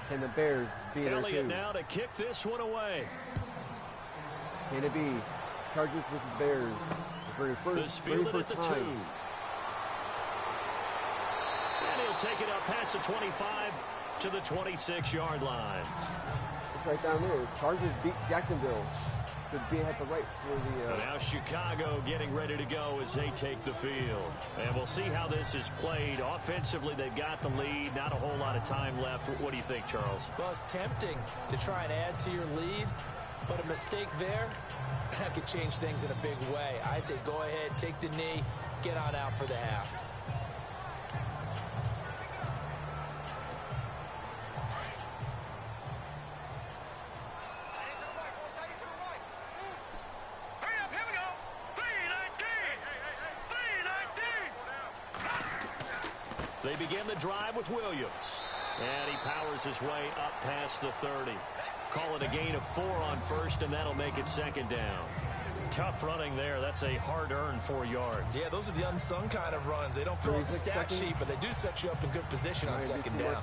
Can the Bears be there Elliott too? now to kick this one away. Can it be Chargers versus Bears for the This very fielded at first the 2. time? And he'll take it up past the 25 to the 26-yard line. It's right down there. Chargers beat Jacksonville. Could be at the right for the... Now Chicago getting ready to go as they take the field. And we'll see how this is played. Offensively, they've got the lead. Not a whole lot of time left. What do you think, Charles? Well, it's tempting to try and add to your lead, but a mistake there, that could change things in a big way. I say go ahead, take the knee, get on out for the half. Hurry up, here we go. 319. 319. They begin the drive with Williams. And he powers his way up past the 30. Call it a gain of 4 on first, and that'll make it second down. Tough running there. That's a hard-earned 4 yards. Yeah, those are the unsung kind of runs. They don't fill up the 36 stat seconds. sheet, but they do set you up in good position on second down.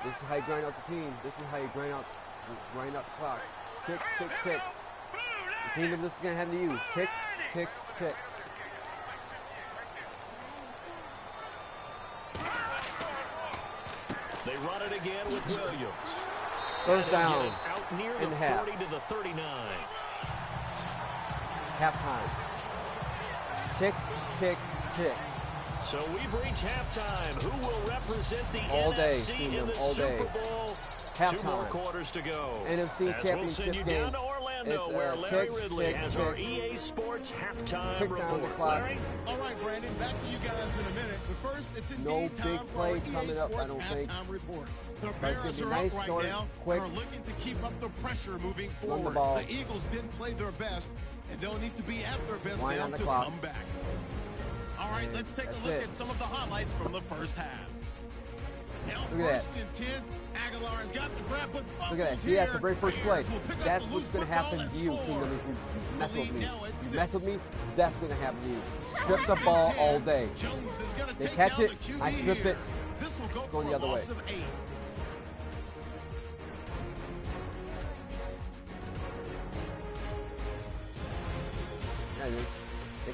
This is how you grind out the team. This is how you grind out the clock. Tick, tick, tick. The Kingdom, this is going to happen to you. Tick, tick, tick. They run it again with Williams. First They'll down. get it out near in the half. 40 to the 39. Halftime. Tick, tick, tick. So we've reached halftime. Who will represent the All day, NFC in Kingdom, the all day. Super Bowl? Halftime. 2 more quarters to go. NFC As we'll send you Championship down game. to Orlando, It's, where Larry tick, Ridley tick, has tick. our EA Sports halftime Tick down the report. clock. Larry? All right, Brandon, back to you guys in a minute. But first, it's No indeed big time for our play EA coming up, I Sports don't think. halftime report. The it's Bears gonna be are nice, up right short, now quick. and are looking to keep up the pressure moving Run the forward. ball. The Eagles didn't play their best, and they'll need to be at their best Wind now on the to clock. come back. All right, let's take a That's look it. at some of the highlights from the first half. Now, Look at first and 10, Aguilar's got the grab, but Look at that. See, that's the very first play. That's what's going to happen to you, Kingdom, if you mess with me. If you mess with me, that's going to happen to you. Strip the ball all day. They catch it, I strip it, This will go going for the a other loss way. of 8.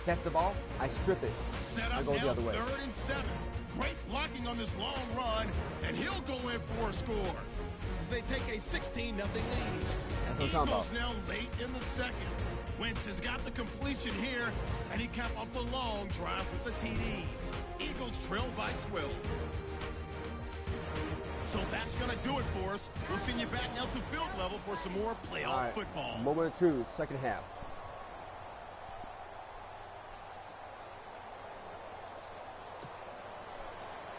catch the ball, I strip it. Set I up go the now, other way. 3rd and 7. Great blocking on this long run, and he'll go in for a score as they take a 16-0 lead. That's what I'm talking Eagles about. now late in the second. Wentz has got the completion here, and he capped off the long drive with the TD. Eagles trail by 12. So that's going to do it for us. We'll send you back now to field level for some more playoff football. Moment of truth, second half.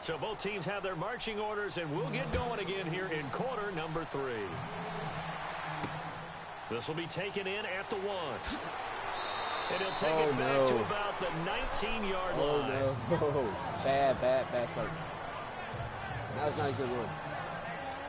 So both teams have their marching orders, and we'll get going again here in quarter number 3. This will be taken in at the 1. And he'll take it back to about the 19-yard line. No. Bad start. That was not a good one.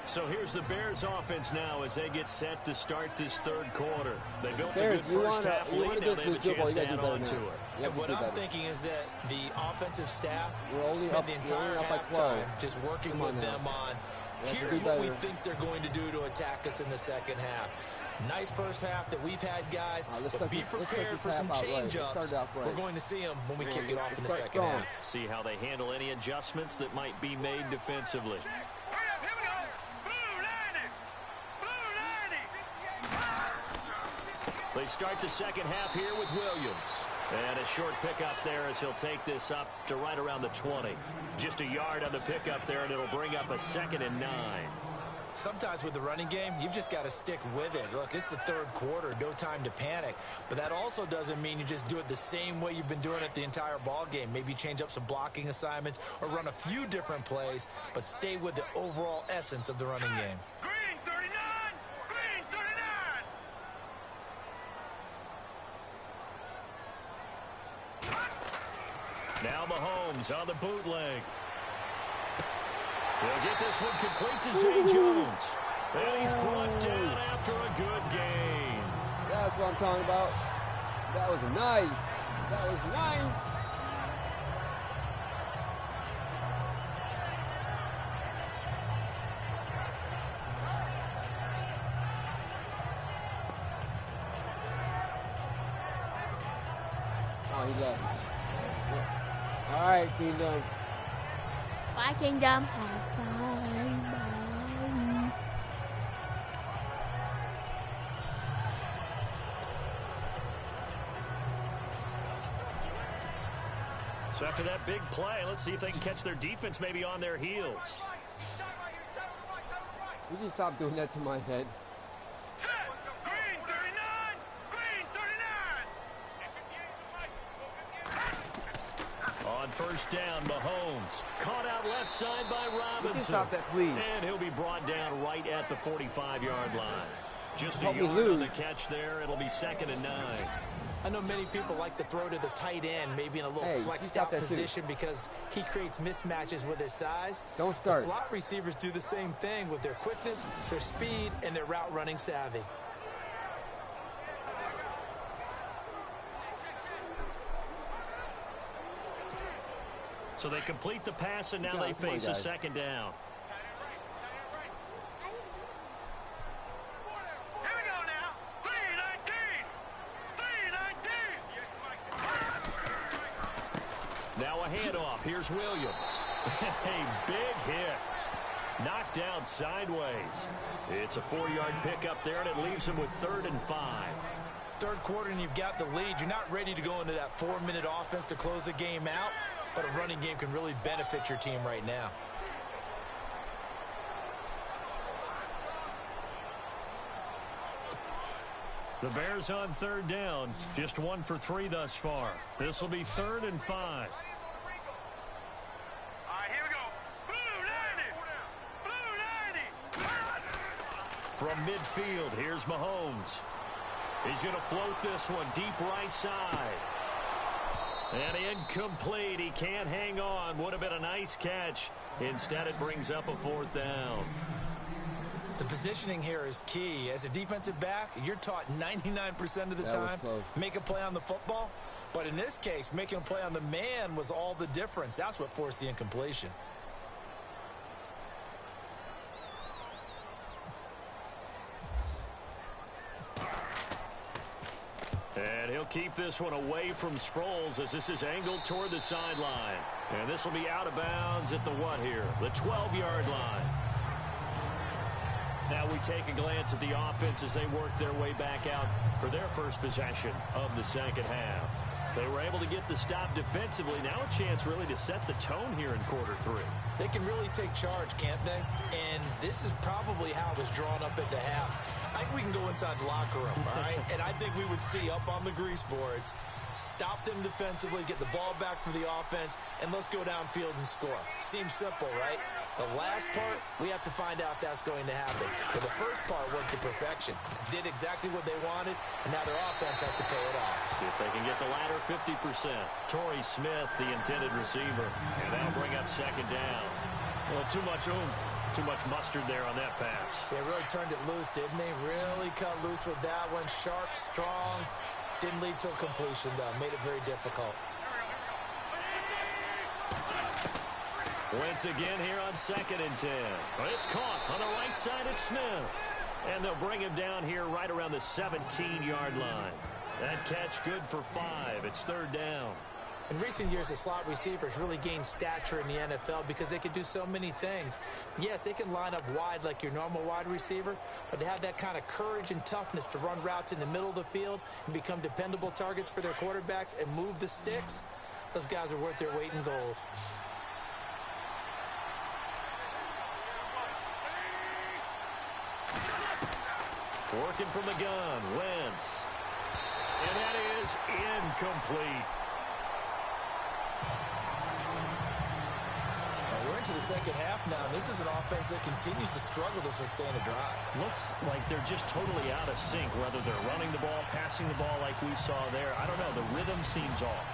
So here's the Bears offense now as they get set to start this 3rd quarter. They built a good first half lead. Now they have a chance to add on to it. And what I'm thinking is that the offensive staff spend up, the entire halftime just working with them on here's what we think they're going to do to attack us in the second half. Nice first half that we've had, guys, but be prepared for some change-ups. We're going to see them when we kick it off in the second half. See how they handle any adjustments that might be made defensively. They start the second half here with Williams. And a short pickup there as he'll take this up to right around the 20. Just a yard on the pickup there, and it'll bring up a 2nd and 9. Sometimes with the running game, you've just got to stick with it. Look, it's the 3rd quarter, no time to panic. But that also doesn't mean you just do it the same way you've been doing it the entire ball game. Maybe change up some blocking assignments or run a few different plays, but stay with the overall essence of the running game. Green 39! Green 39! Now Mahomes on the bootleg. He'll get this one complete to Zay Jones. And he's brought down after a good gain. That's what I'm talking about. That was nice. That was nice. Oh, he left. All right, Kingdom. Bye, Kingdom. Bye. So after that big play, let's see if they can catch their defense maybe on their heels. Would you stop doing that to my head? Green 39! Green 39! On first down, Mahomes. Caught out left side by Robinson. Would you stop that, please? And he'll be brought down right at the 45-yard line. Just a Help me yard lose. on the catch there. It'll be 2nd and 9. I know many people like to throw to the tight end, maybe in a little flexed out position because he creates mismatches with his size. Don't start. The slot receivers do the same thing with their quickness, their speed, and their route running savvy. So they complete the pass, and now they face a 2nd down. Here we go now! 319! 319! Now a handoff. Here's Williams. A big hit. Knocked down sideways. It's a 4-yard pickup there, and it leaves him with 3rd and 5. 3rd quarter, and you've got the lead. You're not ready to go into that 4-minute offense to close the game out, but a running game can really benefit your team right now. The Bears on 3rd down. Just 1 for 3 thus far. This will be 3rd and 5. All right, here we go. Blue 90! Blue 90! From midfield, here's Mahomes. He's going to float this one deep right side. And incomplete. He can't hang on. Would have been a nice catch. Instead, it brings up a 4th down. The positioning here is key. As a defensive back, you're taught 99% of the time, make a play on the football. But in this case, making a play on the man was all the difference. That's what forced the incompletion. And he'll They'll keep this one away from Sproles as this is angled toward the sideline. And this will be out of bounds at the what here? The 12-yard line. Now we take a glance at the offense as they work their way back out for their first possession of the second half. They were able to get the stop defensively. Now a chance really to set the tone here in quarter three. They can really take charge, can't they? And this is probably how it was drawn up at the half. I think we can go inside the locker room, all right? And I think we would see up on the grease boards, stop them defensively, get the ball back for the offense, and let's go downfield and score. Seems simple, right? The last part, we have to find out if that's going to happen. But the first part worked to perfection. Did exactly what they wanted, and now their offense has to pay it off. See if they can get the latter 50%. Torrey Smith, the intended receiver. And that'll bring up second down. Well, too much oomph, too much mustard there on that pass. They really turned it loose, didn't they? Really cut loose with that one. Sharp, strong. Didn't lead to a completion, though. Made it very difficult. Wentz again here on 2nd and 10. It's caught on the right side at Smith. And they'll bring him down here right around the 17-yard line. That catch good for 5. It's 3rd down. In recent years, the slot receivers really gained stature in the NFL because they can do so many things. Yes, they can line up wide like your normal wide receiver, but to have that kind of courage and toughness to run routes in the middle of the field and become dependable targets for their quarterbacks and move the sticks, those guys are worth their weight in gold. Working from the gun, Wentz. And that is incomplete. We're into the second half now. This is an offense that continues to struggle to sustain a drive. Looks like they're just totally out of sync, whether they're running the ball, passing the ball like we saw there. I don't know. The rhythm seems off.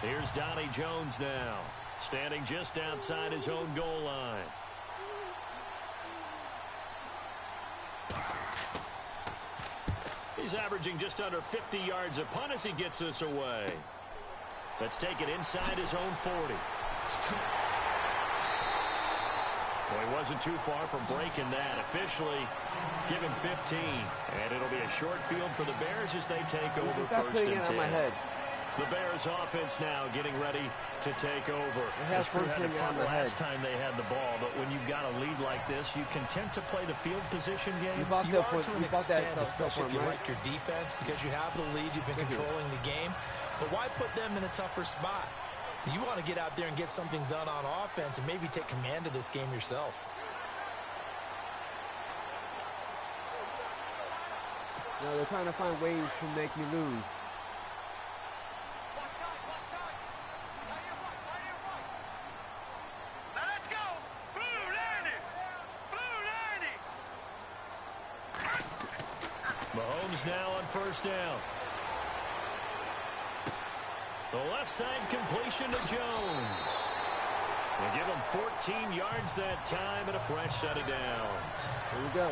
Here's Donnie Jones now, standing just outside his own goal line. He's averaging just under 50 yards a punt as he gets this away. Let's take it inside his own 40. Well, he wasn't too far from breaking that. Officially given 15. And it'll be a short field for the Bears as they take over 1st and 10. The Bears offense now getting ready to take over. This crew had it fun last time they had the ball, but when you've got a lead like this, you content to play the field position game? You are to an extent, especially if you like your defense, because you have the lead, you've been controlling the game. But why put them in a tougher spot? You want to get out there and get something done on offense and maybe take command of this game yourself. No, they're trying to find ways to make me lose. Mahomes now on 1st down. The left side completion to Jones. They give him 14 yards that time and a fresh set of downs. Here we go.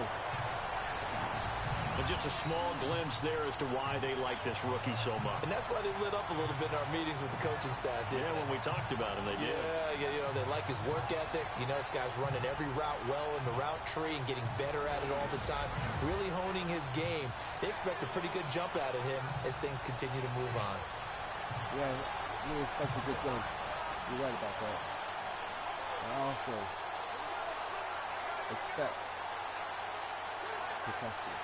And just a small glimpse there as to why they like this rookie so much. And that's why they lit up a little bit in our meetings with the coaching staff. Yeah, when we talked about him, they did. Yeah, you know, they like his work ethic. You know, this guy's running every route well in the route tree and getting better at it all the time. Really honing his game. They expect a pretty good jump out of him as things continue to move on. Yeah, we expect a good jump. You're right about that. I also expect protection.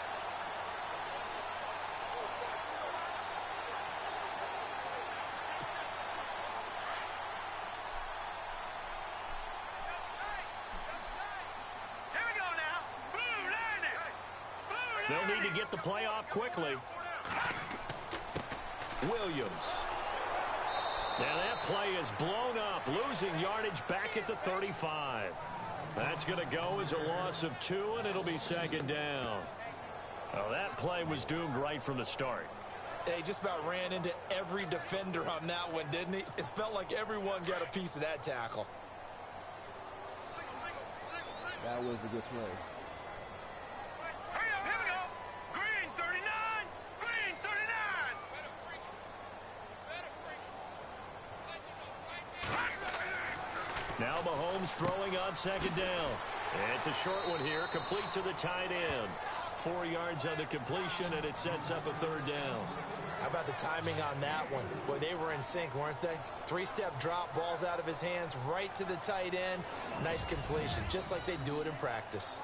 They'll need to get the play off quickly. Williams. Now that play is blown up, losing yardage back at the 35. That's going to go as a loss of 2, and it'll be 2nd down. Well, that play was doomed right from the start. He just about ran into every defender on that one, didn't he? It felt like everyone got a piece of that tackle. That was a good play. Now Mahomes throwing on 2nd down. It's a short one here, complete to the tight end. 4 yards on the completion, and it sets up a third down. How about the timing on that one? Boy, they were in sync, weren't they? 3-step drop, balls out of his hands, right to the tight end. Nice completion, just like they do it in practice.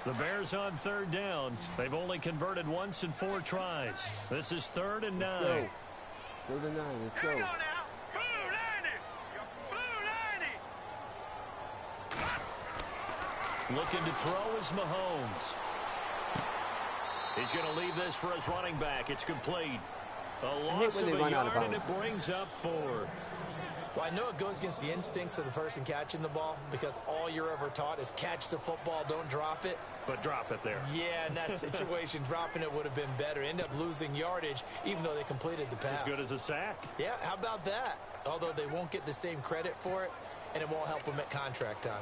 The Bears on third down. They've only converted once in 4 tries. This is 3rd and 9. Let's go. 3rd and 9. Let's Here we go. go now. Blue 90. Blue 90. Looking to throw is Mahomes. He's going to leave this for his running back. It's complete. A loss of a yard, and it brings up 4th. Well, I know it goes against the instincts of the person catching the ball because all you're ever taught is catch the football, don't drop it. But drop it there. Yeah, in that situation, dropping it would have been better. End up losing yardage, even though they completed the pass. As good as a sack. Yeah, how about that? Although they won't get the same credit for it, and it won't help them at contract time.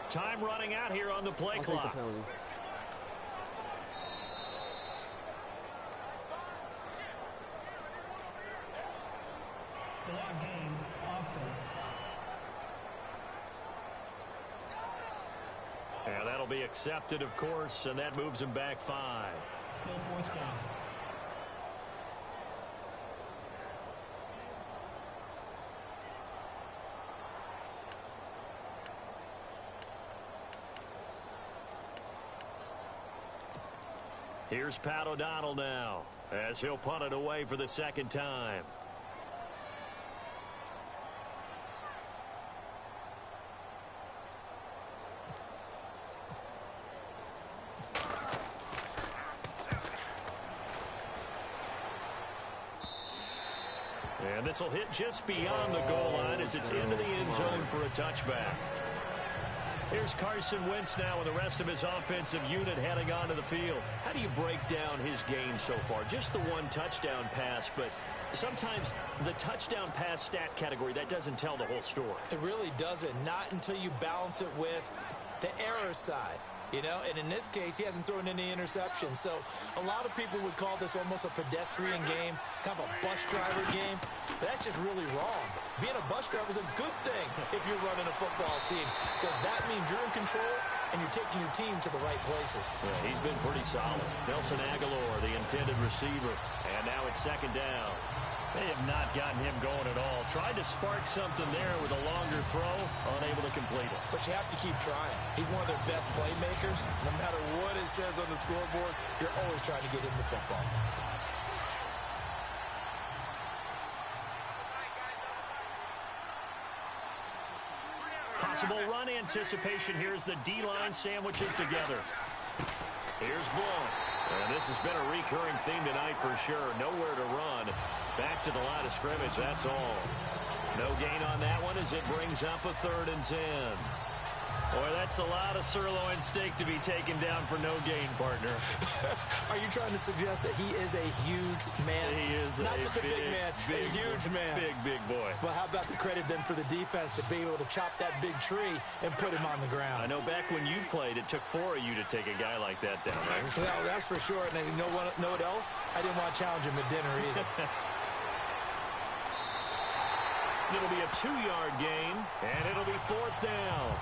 Time running out here on the play clock. Delay game, offense. Yeah, that'll be accepted, of course, and that moves him back 5. Still 4th down. Here's Pat O'Donnell now, as he'll punt it away for the 2nd time. And this will hit just beyond the goal line as it's into the end zone for a touchback. Here's Carson Wentz now with the rest of his offensive unit heading onto the field. How do you break down his game so far? Just the 1 touchdown pass, but sometimes the touchdown pass stat category, that doesn't tell the whole story. It really doesn't, not until you balance it with the error side. You know, and in this case, he hasn't thrown any interceptions. So a lot of people would call this almost a pedestrian game, kind of a bus driver game. But that's just really wrong. Being a bus driver is a good thing if you're running a football team, because that means you're in control and you're taking your team to the right places. Yeah, he's been pretty solid. Nelson Aguilar, the intended receiver. And now it's 2nd down. They have not gotten him going at all. Tried to spark something there with a longer throw, unable to complete it. But you have to keep trying. He's one of their best playmakers. No matter what it says on the scoreboard, you're always trying to get him the football. Possible run anticipation here as the D-line sandwiches together. Here's Blount. And this has been a recurring theme tonight for sure. Nowhere to run. Back to the line of scrimmage, that's all. No gain on that one as it brings up a 3rd and 10. Boy, that's a lot of sirloin steak to be taken down for no gain, partner. Are you trying to suggest that he is a huge man? He is not just a big man, a huge man. Big boy. Well, how about the credit then for the defense to be able to chop that big tree and put him on the ground? I know back when you played, it took 4 of you to take a guy like that down, right? Well, that's for sure. And you know what else? I didn't want to challenge him at dinner either. It'll be a 2-yard gain, and it'll be 4th down.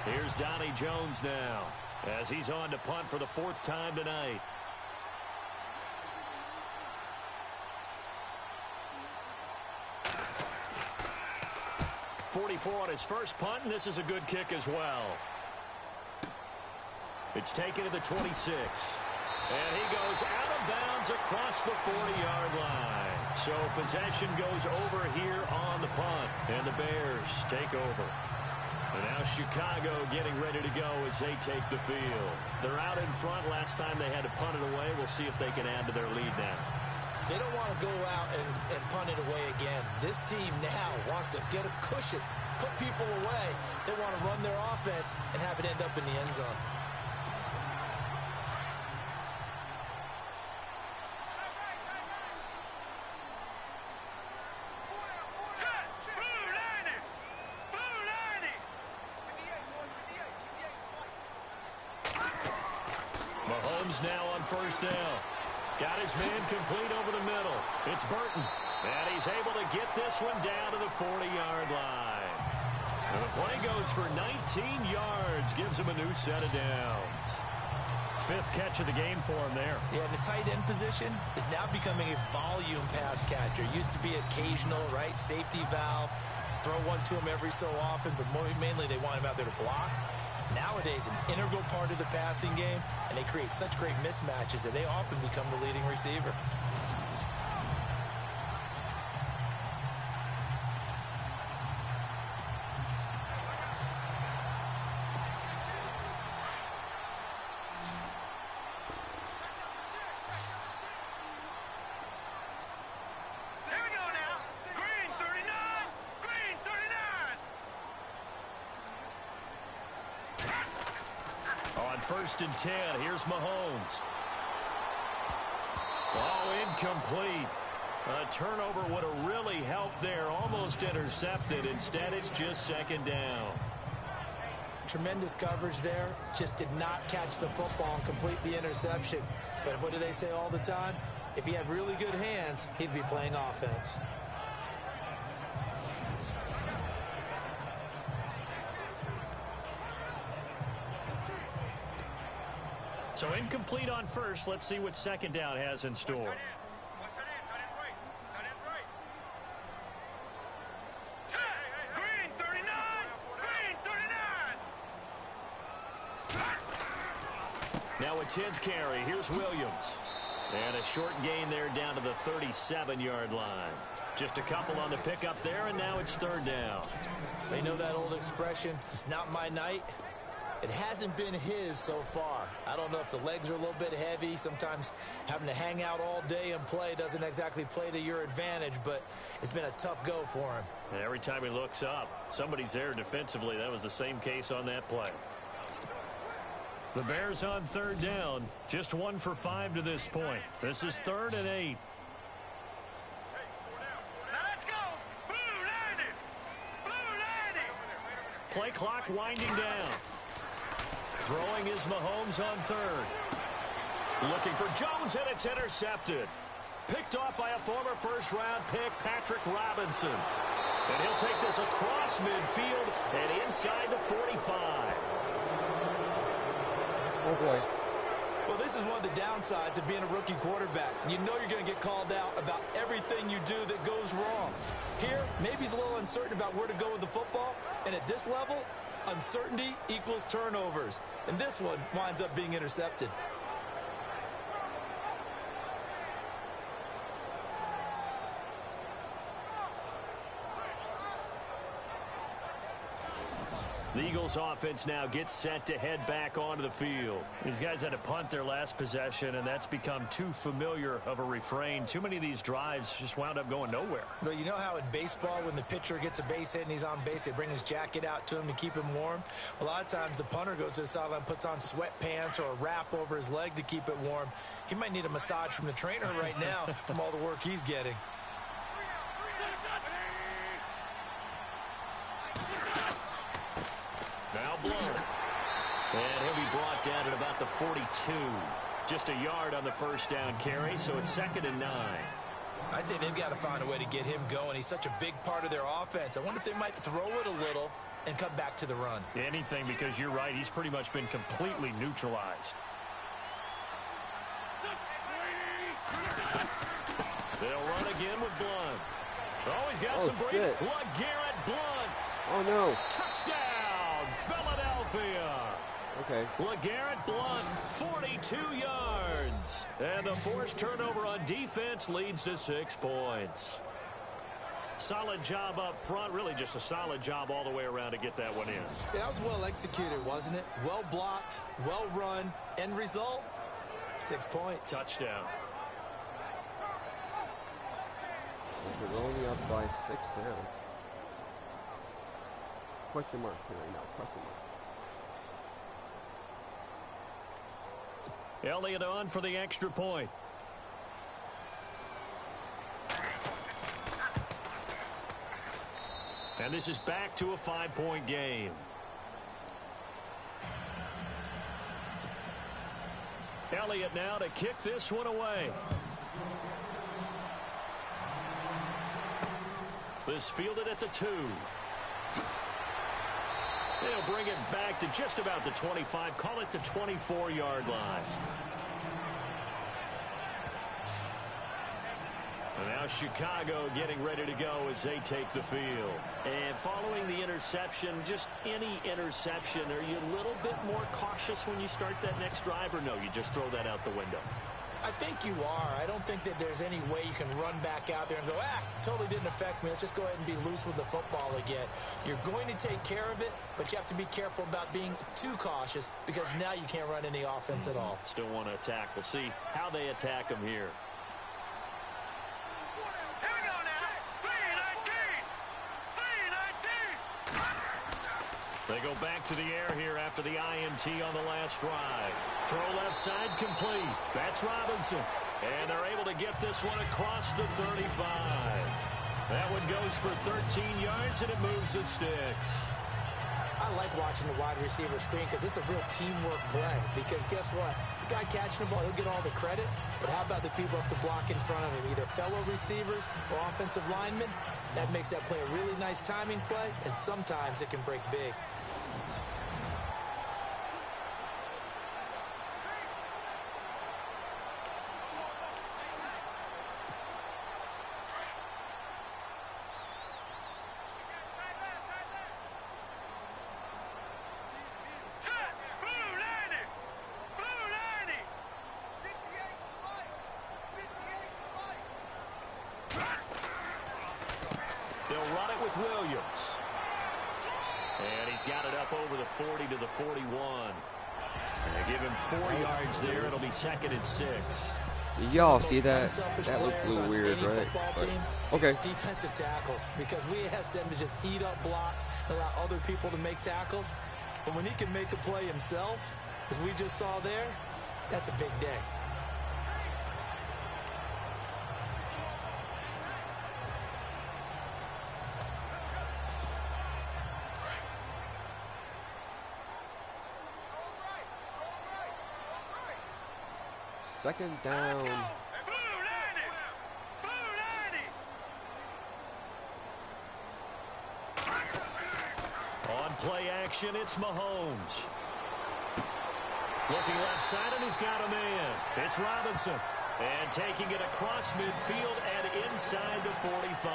Here's Donnie Jones now, as he's on to punt for the 4th time tonight. 44 on his first punt, and this is a good kick as well. It's taken to the 26. And he goes out of bounds across the 40-yard line. So possession goes over here on the punt, and the Bears take over. And now Chicago getting ready to go as they take the field. They're out in front. Last time they had to punt it away. We'll see if they can add to their lead now. They don't want to go out and punt it away again. This team now wants to get a cushion, put people away. They want to run their offense and have it end up in the end zone. Mahomes now on first down. Got his man complete over the middle. It's Burton. And he's able to get this one down to the 40-yard line. And the play goes for 19 yards. Gives him a new set of downs. Fifth catch of the game for him there. Yeah, and the tight end position is now becoming a volume pass catcher. Used to be occasional, right? Safety valve. Throw one to him every so often, but mainly they want him out there to block. Nowadays, an integral part of the passing game, and they create such great mismatches that they often become the leading receiver. First and 10. Here's Mahomes. Oh, incomplete. A turnover would have really helped there. Almost intercepted. Instead, it's just second down. Tremendous coverage there. Just did not catch the football and complete the interception. But what do they say all the time? If he had really good hands, he'd be playing offense. So incomplete on first. Let's see what second down has in store. Green 39! Green 39! Now a 10th carry. Here's Williams. And a short gain there down to the 37-yard line. Just a couple on the pickup there, and now it's third down. They know that old expression, it's not my night. It hasn't been his so far. I don't know if the legs are a little bit heavy. Sometimes having to hang out all day and play doesn't exactly play to your advantage, but it's been a tough go for him. And every time he looks up, somebody's there defensively. That was the same case on that play. The Bears on third down. Just 1 for 5 to this point. This is 3rd and 8. Now let's go! Blue 90! Blue 90! Play clock winding down. Throwing is Mahomes on third. Looking for Jones, and it's intercepted. Picked off by a former first-round pick, Patrick Robinson. And he'll take this across midfield and inside the 45. Oh, boy. Well, this is one of the downsides of being a rookie quarterback. You know you're going to get called out about everything you do that goes wrong. Here, maybe he's a little uncertain about where to go with the football, and at this level, uncertainty equals turnovers. And this one winds up being intercepted. The Eagles offense now gets set to head back onto the field. These guys had to punt their last possession, and that's become too familiar of a refrain. Too many of these drives just wound up going nowhere. But you know how in baseball, when the pitcher gets a base hit and he's on base, they bring his jacket out to him to keep him warm? A lot of times the punter goes to the sideline, puts on sweatpants or a wrap over his leg to keep it warm. He might need a massage from the trainer right now from all the work he's getting. Now blown. And he'll be brought down at about the 42. Just a yard on the first down carry, so it's 2nd and 9. I'd say they've got to find a way to get him going. He's such a big part of their offense. I wonder if they might throw it a little and come back to the run. Anything, because you're right, he's pretty much been completely neutralized. They'll run again with Blunt. Oh, he's got some break. LeGarrette Blunt. Oh, no. Touchdown, Philadelphia. Okay. LeGarrette Blount, 42 yards. And the forced turnover on defense leads to 6 points. Solid job up front. Really just a solid job all the way around to get that one in. Yeah, that was well executed, wasn't it? Well blocked, well run. End result, 6 points. Touchdown. We're only up by 6 now. Question mark here right now. Question mark. Elliott on for the extra point. And this is back to a 5-point game. Elliott now to kick this one away. This fielded at the 2. They'll bring it back to just about the 25. Call it the 24-yard line. And now Chicago getting ready to go as they take the field. And following the interception, just any interception, are you a little bit more cautious when you start that next drive, or no, you just throw that out the window? I think you are. I don't think that there's any way you can run back out there and go, totally didn't affect me. Let's just go ahead and be loose with the football again. You're going to take care of it, but you have to be careful about being too cautious because now you can't run any offense at all. Still want to attack. We'll see how they attack them here. Here we go now. 3-19. 3-19. They go back to the air here after the INT on the last drive. Throw left side complete. That's Robinson. And they're able to get this one across the 35. That one goes for 13 yards, and it moves the sticks. I like watching the wide receiver screen because it's a real teamwork play. Because guess what? The guy catching the ball, he'll get all the credit. But how about the people up to block in front of him? Either fellow receivers or offensive linemen. That makes that play a really nice timing play, and sometimes it can break big. They'll run it with Williams. And he's got it up over the 40 to the 41. And they give him 4 yards there. It'll be 2nd and 6. Y'all see that? That looks a little weird, right? Okay. Defensive tackles, because we ask them to just eat up blocks and allow other people to make tackles. But when he can make a play himself, as we just saw there, that's a big day. Second down. On play action, it's Mahomes. Looking left side, and he's got a man. It's Robinson. And taking it across midfield and inside the 45.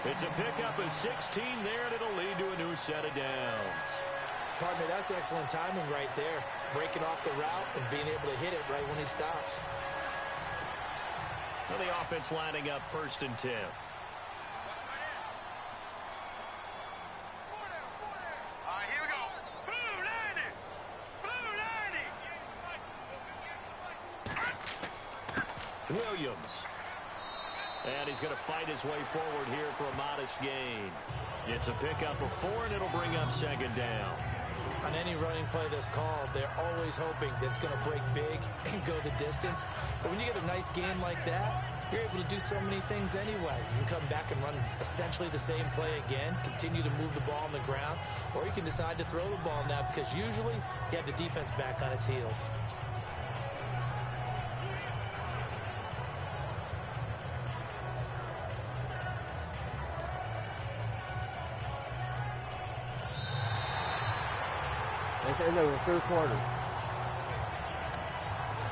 It's a pickup of 16 there, and it'll lead to a new set of downs. Partner, that's excellent timing right there. Breaking off the route and being able to hit it right when he stops. Well, the offense lining up 1st and 10. All right, here we go. Blue 90. Blue 90. Williams. And he's going to fight his way forward here for a modest gain. It's a pickup of 4, and it'll bring up 2nd down. On any running play that's called, they're always hoping that it's going to break big and go the distance. But when you get a nice game like that, you're able to do so many things anyway. You can come back and run essentially the same play again, continue to move the ball on the ground, or you can decide to throw the ball now because usually you have the defense back on its heels. At the end of the third quarter.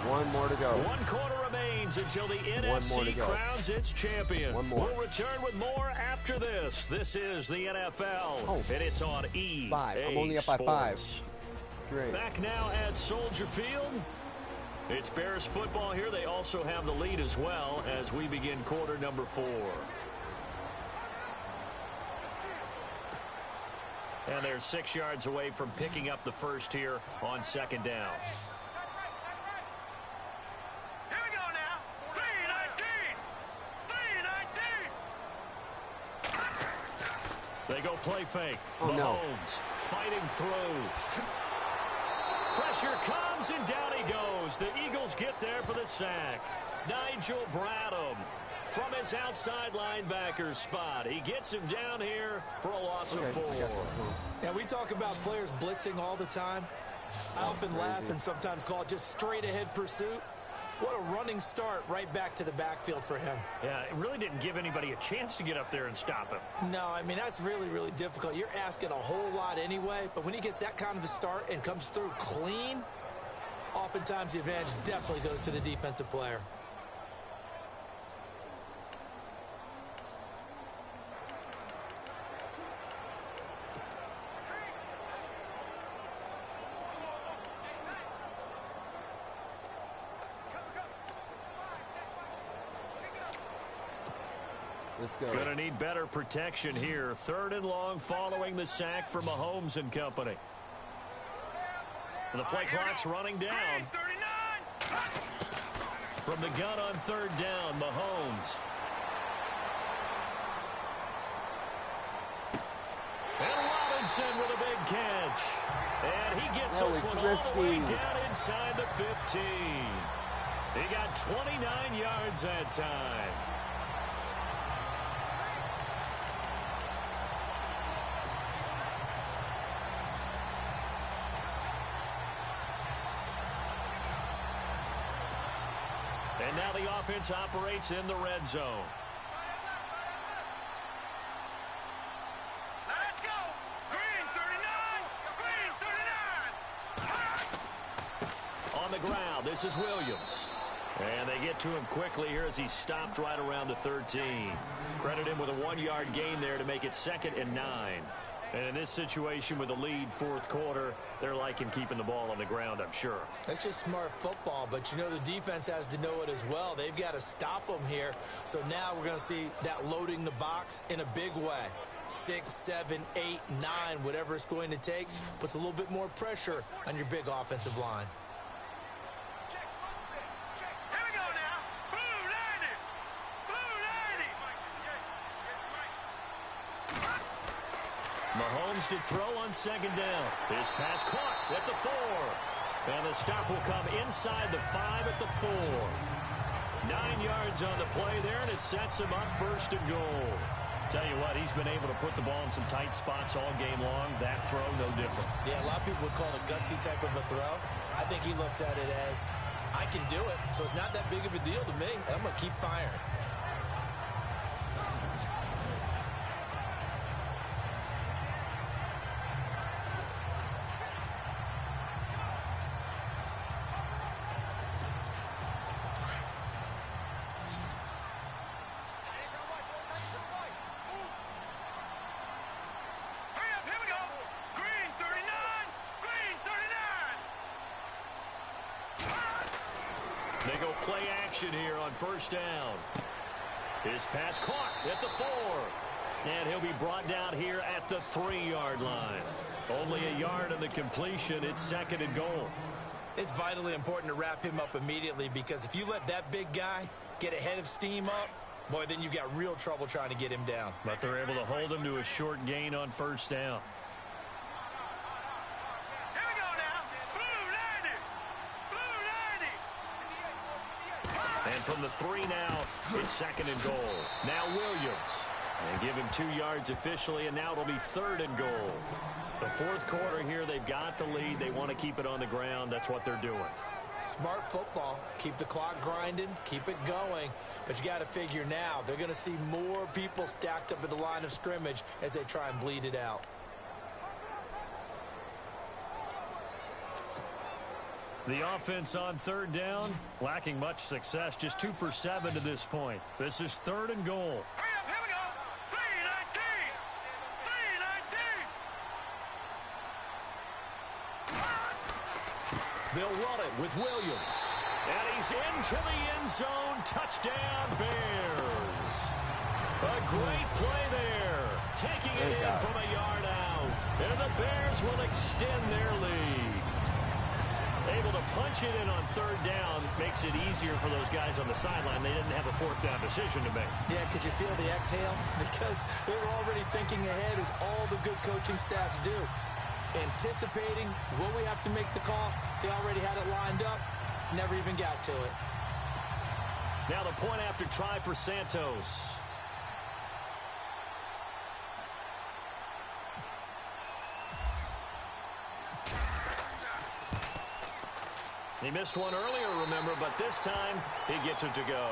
One more to go. 1 quarter remains until the NFC crowns its champion. One more. We'll return with more after this. This is the NFL, and it's on EA Five. I'm only up by 5. Sports. Great. Back now at Soldier Field. It's Bears football here. They also have the lead as well as we begin quarter number 4. And they're 6 yards away from picking up the first here on 2nd down. Here we go now. 3-19. 3-19. They go play fake. Oh, Mahomes no. fighting through. Pressure comes, and down he goes. The Eagles get there for the sack. Nigel Bradham from his outside linebacker spot. He gets him down here for a loss of 4. Now, we talk about players blitzing all the time. I often laugh and sometimes call it just straight-ahead pursuit. What a running start right back to the backfield for him. Yeah, it really didn't give anybody a chance to get up there and stop him. No, I mean, that's really, really difficult. You're asking a whole lot anyway, but when he gets that kind of a start and comes through clean, oftentimes the advantage definitely goes to the defensive player. Gonna need better protection here. 3rd and long following the sack for Mahomes and company. The play clock's running down. 39. From the gun on 3rd down, Mahomes. And Robinson with a big catch. And he gets this one all the way down inside the 15. He got 29 yards that time. And now the offense operates in the red zone. Let's go. Green 39. Green 39. On the ground, this is Williams. And they get to him quickly here as he stopped right around the 13. Credit him with a 1-yard gain there to make it 2nd and 9. And in this situation with the lead 4th quarter, they're liking keeping the ball on the ground, I'm sure. That's just smart football, but you know the defense has to know it as well. They've got to stop them here. So now we're going to see that loading the box in a big way. 6, 7, 8, 9, whatever it's going to take, puts a little bit more pressure on your big offensive line. Here we go now. Blue 90. Blue 90. Mahomes did throw on 2nd down. His pass caught at the 4. And the stop will come inside the 5 at the 4. 9 yards on the play there, and it sets him up 1st and goal. Tell you what, he's been able to put the ball in some tight spots all game long. That throw, no different. Yeah, a lot of people would call it a gutsy type of a throw. I think he looks at it as, I can do it, so it's not that big of a deal to me. I'm going to keep firing. They go play action here on 1st down. His pass caught at the 4. And he'll be brought down here at the 3-yard line. Only a yard on the completion. It's 2nd and goal. It's vitally important to wrap him up immediately, because if you let that big guy get ahead of steam up, boy, then you've got real trouble trying to get him down. But they're able to hold him to a short gain on 1st down. Here we go now. Blue 90. Blue 90. And from the 3 now, it's 2nd and goal. Now Williams. And give him 2 yards officially, and now it'll be 3rd and goal. The 4th quarter here, they've got the lead. They want to keep it on the ground. That's what they're doing. Smart football. Keep the clock grinding. Keep it going. But you got to figure now, they're going to see more people stacked up at the line of scrimmage as they try and bleed it out. The offense on third down, lacking much success, just 2 for 7 to this point. This is 3rd and goal. Hurry up, here we go. 3-19. 3-19. They'll run it with Williams. And he's into the end zone. Touchdown, Bears. A great play there. Taking it in from a yard out. And the Bears will extend their lead. Able to punch it in on 3rd down makes it easier for those guys on the sideline. They didn't have a 4th down decision to make. Yeah, could you feel the exhale? Because they were already thinking ahead, as all the good coaching staffs do. Anticipating, will we have to make the call? They already had it lined up. Never even got to it. Now the point after try for Santos. He missed one earlier, remember, but this time he gets it to go.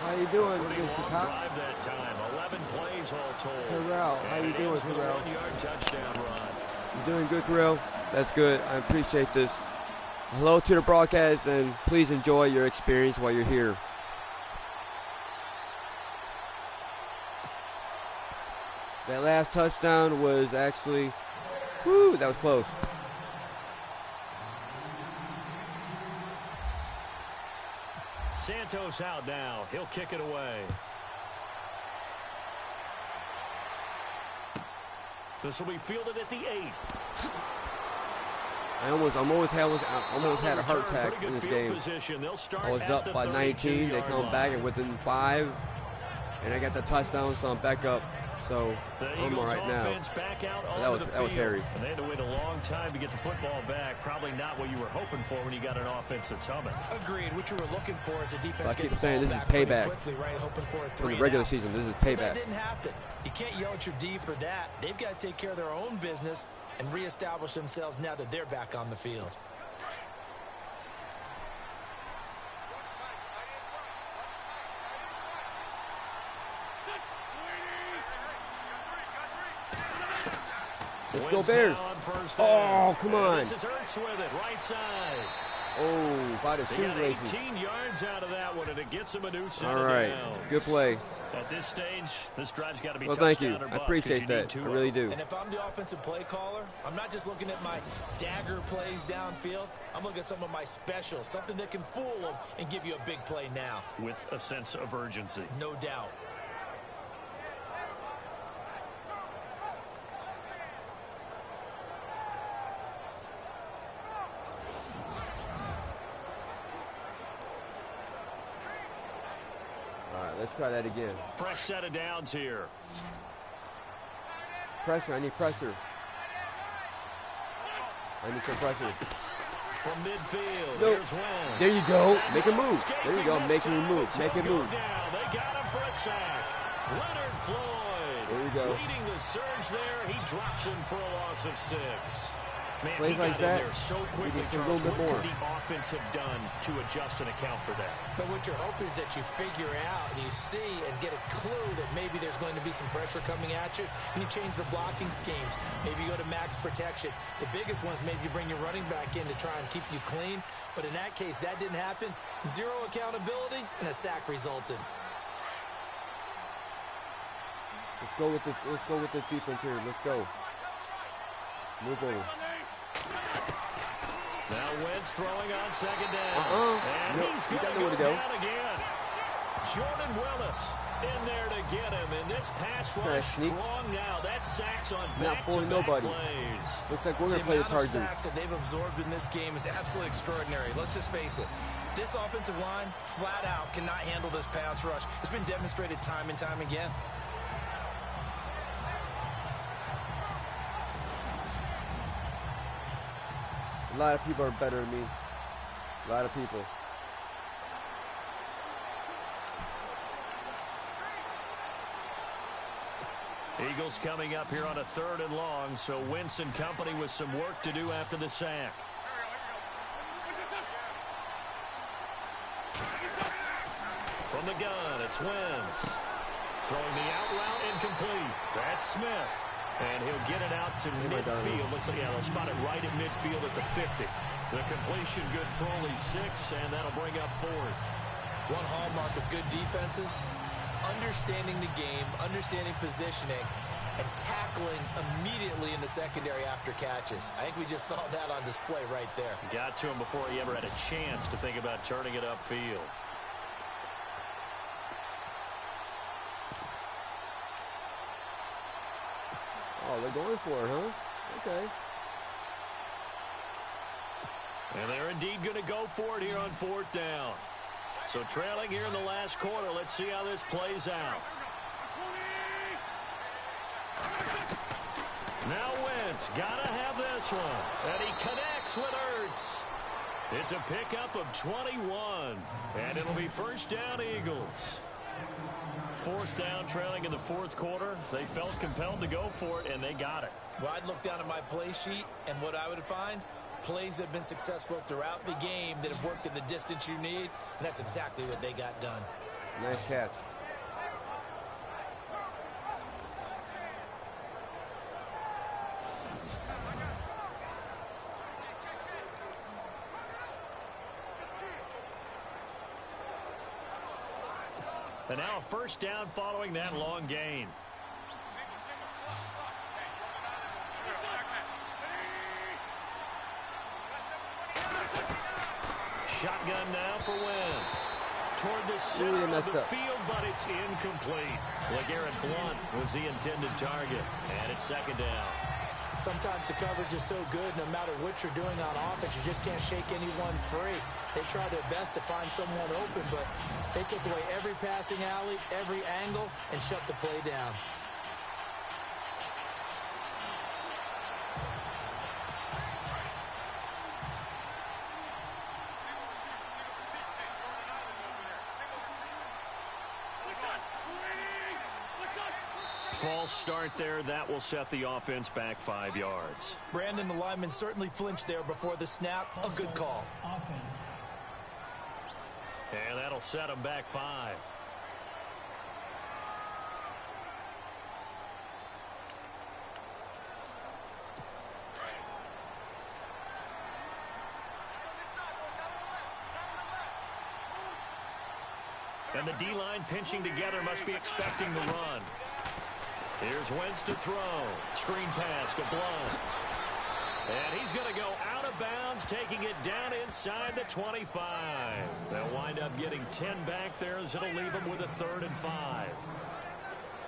How you doing, Pretty Mr. long Cop? drive that time. 11 plays all told. Terrell, how you doing, Terrell? 1-yard touchdown run. You doing good, Terrell? That's good. I appreciate this. Hello to the broadcast, and please enjoy your experience while you're here. That last touchdown was actually, whoo, that was close. Santos out now. He'll kick it away. This will be fielded at the 8. I almost had a heart attack in this game. I was up by 19. They come back and within 5, and I got the touchdown, so I'm back up. So I'm all right now. That was hairy. And they had to wait a long time to get the football back. Probably not what you were hoping for when you got an offense that's humming. Agreed. What you were looking for is a defense. I keep saying this is payback. Quickly, right? Hoping for a 3 from the regular season. This is So payback. that didn't happen. You can't yell at your D for that. They've got to take care of their own business and reestablish themselves now that they're back on the field. Let's go Bears. Oh, come on. This is Ertz with it, right side. Oh, by the They got shoelaces. 18 yards out of that one, and it gets them a new set All of right. downs. Good play. At this stage, this drive's got to be Well, thank you. touchdown or I bust, 'cause appreciate you that. need 2 I really do. And if I'm the offensive play caller, I'm not just looking at my dagger plays downfield. I'm looking at some of my specials, something that can fool them and give you a big play now. with a sense of urgency. No doubt. All right, let's try that again. Fresh set of downs here. Pressure. I need pressure. I need some pressure. From midfield, Nope. here's Wentz. There you go. And Make a not move. There you go. escaping Make this a time. move. It's Make a he'll move. go down. They got him for a sack. Leonard Floyd. There you go. Leading the surge there. He drops him for a loss of 6. Man, Plays he got like in that, there so you quickly, get a Charles. little bit What more. could the offense have done to adjust and account for that? But what you're hoping is that you figure out and you see and get a clue that maybe there's going to be some pressure coming at you, and you change the blocking schemes. Maybe you go to max protection. The biggest one is maybe you bring your running back in to try and keep you clean. But in that case, that didn't happen. 0 accountability, and a sack resulted. Let's go with this. Let's go with this defense here. Let's go. Move over. Now Wentz throwing on second down. And Nope, he's you going got to nowhere go to go. down again. Jordan Willis in there to get him. And this pass rush sneak. strong now. That sack's on Not fooling back-to-back nobody. plays. Looks like we're The gonna play the amount of Chargers. sacks that they've absorbed in this game is absolutely extraordinary. Let's just face it. This offensive line, flat out, cannot handle this pass rush. It's been demonstrated time and time again. A lot of people are better than me. A lot of people. Eagles coming up here on a 3rd and long, so Wentz and company with some work to do after the sack. From the gun, it's Wentz. Throwing the out route incomplete. That's Smith. And he'll get it out to midfield. Let's see, yeah, they'll spot it right at midfield at the 50. The completion good for only 6, and that'll bring up 4th. One hallmark of good defenses is understanding the game, understanding positioning, and tackling immediately in the secondary after catches. I think we just saw that on display right there. Got to him before he ever had a chance to think about turning it upfield. Oh, they're going for it, huh? Okay. And they're indeed going to go for it here on 4th down. So trailing here in the last quarter. Let's see how this plays out. Now Wentz got to have this one. And he connects with Ertz. It's a pickup of 21. And it'll be 1st down Eagles. 4th down, trailing in the 4th quarter. They felt compelled to go for it, and they got it. Well, I'd look down at my play sheet, and what I would find, plays have been successful throughout the game that have worked in the distance you need, and that's exactly what they got done. Nice catch. And now a 1st down following that long gain. Shotgun now for Wentz. Toward the center of the field, but it's incomplete. LeGarrette Blount was the intended target. And it's 2nd down. Sometimes the coverage is so good, no matter what you're doing on offense, you just can't shake anyone free. They try their best to find someone open, but they took away every passing alley, every angle, and shut the play down. False start there. That will set the offense back 5 yards. Brandon, the lineman certainly flinched there before the snap. A good call. Offense. And that'll set him back 5. And the D-line pinching together, must be expecting the run. Here's Wentz to throw. Screen pass to Blount. And he's going to go out of bounds, taking it down inside the 25. They'll wind up getting 10 back there as it'll leave them with a 3rd and 5.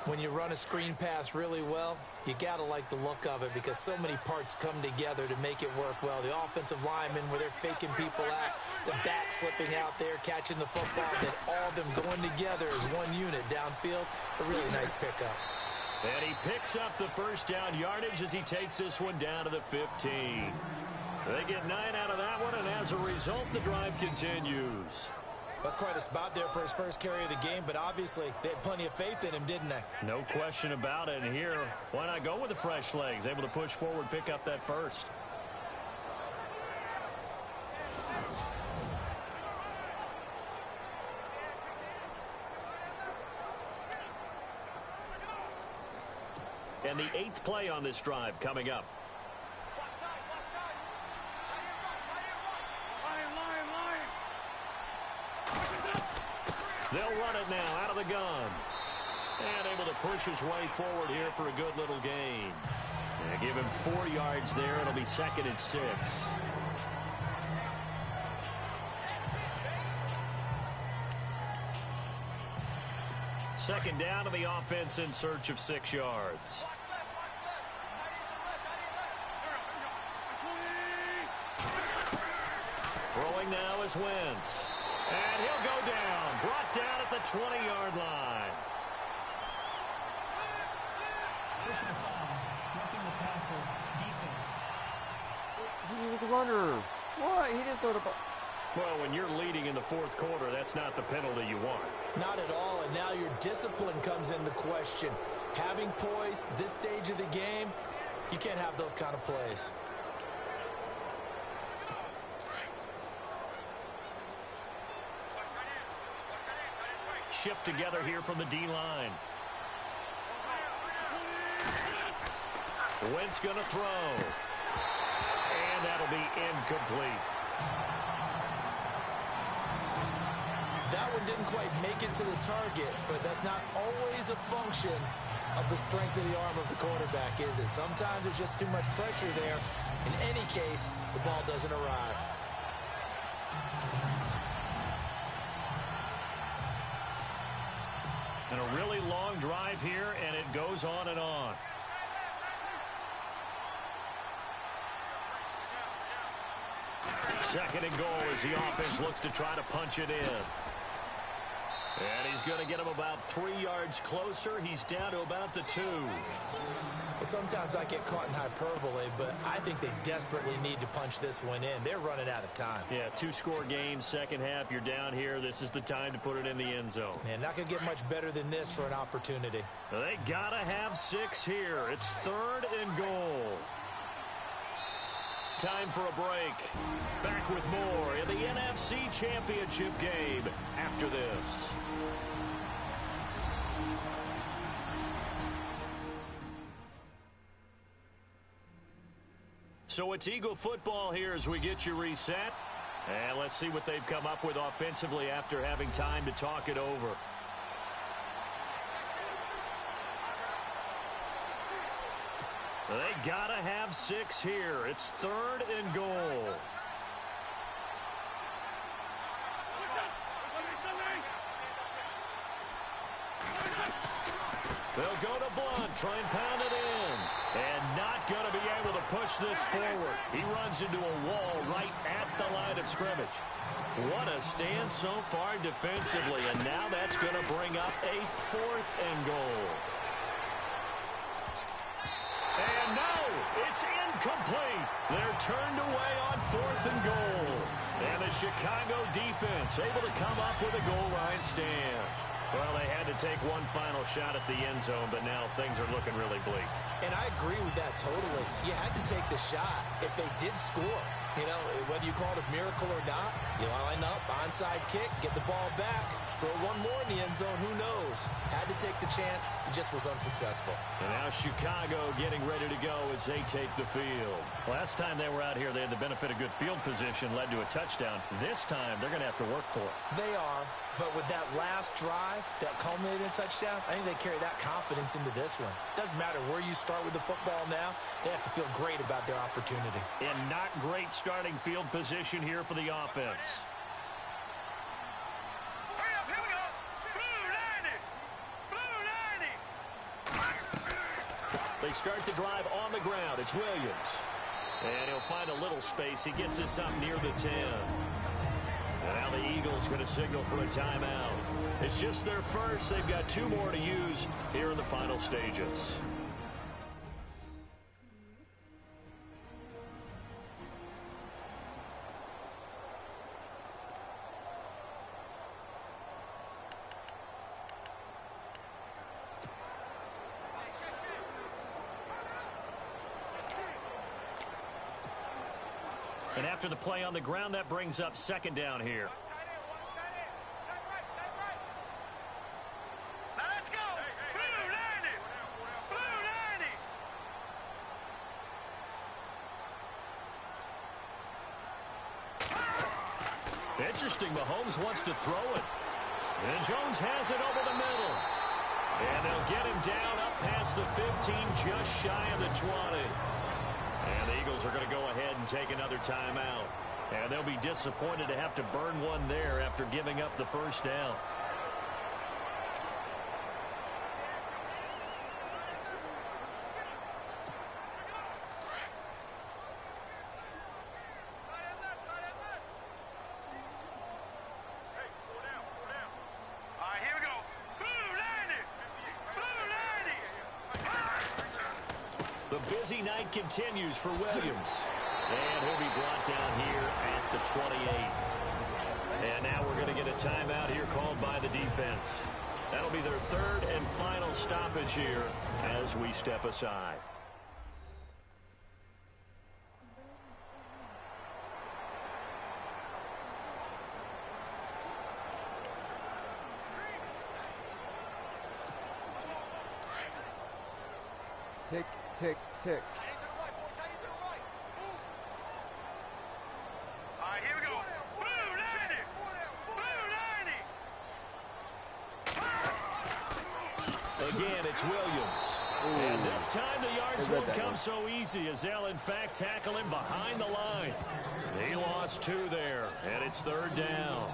When you run a screen pass really well, you got to like the look of it because so many parts come together to make it work well. The offensive linemen, where they're faking people out, the back slipping out there, catching the football, then all of them going together as one unit downfield. A really nice pickup. And he picks up the 1st down yardage as he takes this one down to the 15. They get 9 out of that one, and as a result, the drive continues. That's quite a spot there for his first carry of the game, but obviously they had plenty of faith in him, didn't they? No question about it. And here, why not go with the fresh legs? Able to push forward, pick up that 1st. And the 8th play on this drive coming up. They'll run it now out of the gun. And able to push his way forward here for a good little gain. And give him 4 yards there. It'll be 2nd and 6. Second down to the offense in search of 6 yards. Throwing now is Wentz. And he'll go down. Brought down at the 20-yard line. Personal foul. Roughing the passer. Defense. He was a runner. What? He didn't throw the ball. Well, when you're leading in the 4th quarter, that's not the penalty you want. Not at all, and now your discipline comes into question. Having poise this stage of the game, you can't have those kind of plays. Shift together here from the D-line. Wentz going to throw. And that'll be incomplete. That one didn't quite make it to the target, but that's not always a function of the strength of the arm of the quarterback, is it? Sometimes there's just too much pressure there. In any case, the ball doesn't arrive. And a really long drive here, and it goes on and on. Second and goal as the offense looks to try to punch it in. And he's going to get him about 3 yards closer. He's down to about the 2. Well, sometimes I get caught in hyperbole, but I think they desperately need to punch this one in. They're running out of time. Yeah, 2-score game, second half. You're down here. This is the time to put it in the end zone. Man, not going to get much better than this for an opportunity. They got to have 6 here. It's third and goal. Time for a break. Back with more in the NFC Championship game after this. So it's Eagle football here as we get you reset. And let's see what they've come up with offensively after having time to talk it over. They gotta have 6 here. It's third and goal. They'll go to Blunt, try and pound it in. And not going to be able to push this forward. He runs into a wall right at the line of scrimmage. What a stand so far defensively, and now that's going to bring up a 4th and goal. And no, it's incomplete. They're turned away on 4th and goal. And the Chicago defense able to come up with a goal line stand. Well, they had to take one final shot at the end zone, but now things are looking really bleak. And I agree with that totally. You had to take the shot if they did score. You know, whether you call it a miracle or not, you line up, onside kick, get the ball back, throw one more in the end zone, who knows? Had to take the chance, it just was unsuccessful. And now Chicago getting ready to go as they take the field. Last time they were out here, they had the benefit of good field position, led to a touchdown. This time, they're going to have to work for it. They are, but with that last drive that culminated in a touchdown, I think they carry that confidence into this one. Doesn't matter where you start with the football now, they have to feel great about their opportunity. And not great starting field position here for the offense. Hurry up, here we go. Blue 90. They start the drive on the ground. It's Williams. And he'll find a little space. He gets us up near the 10. And now the Eagles going to signal for a timeout. It's just their first. They've got 2 more to use here in the final stages. And after the play on the ground, that brings up second down here. Now let's go. Blue 90. Blue 90. Interesting. Mahomes wants to throw it. And Jones has it over the middle. And they'll get him down up past the 15, just shy of the 20. And the Eagles are going to go ahead and take another timeout. And they'll be disappointed to have to burn one there after giving up the first down. All right, here we go. Blue 90. Blue 90. The busy night continues for Williams. And he'll be brought down here at the 28. And now we're going to get a timeout here called by the defense. That'll be their third and final stoppage here as we step aside. Tick, tick, tick. All right, here we go. Blue 90. Blue 90. Again, it's Williams. Ooh. And this time the yards They read won't that come one. so easy as they'll, in fact, tackle him behind the line. He lost 2 there, and it's 3rd down.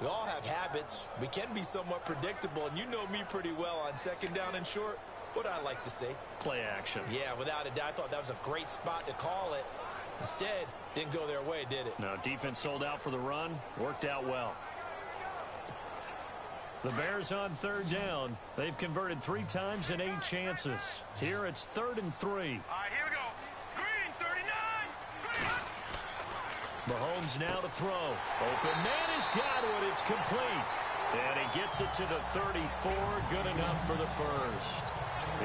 We all have habits. We can be somewhat predictable, and you know me pretty well on 2nd down and short. What do I like to say? Play action. Yeah, without a doubt, I thought that was a great spot to call it. Instead, didn't go their way, did it? Now, defense sold out for the run. Worked out well. The Bears on 3rd down. They've converted 3 times in 8 chances. Here it's 3rd and 3. All right, here we go. Green 39. Green. Mahomes now to throw. Open man has got it. It's complete. And he gets it to the 34. Good enough for the first.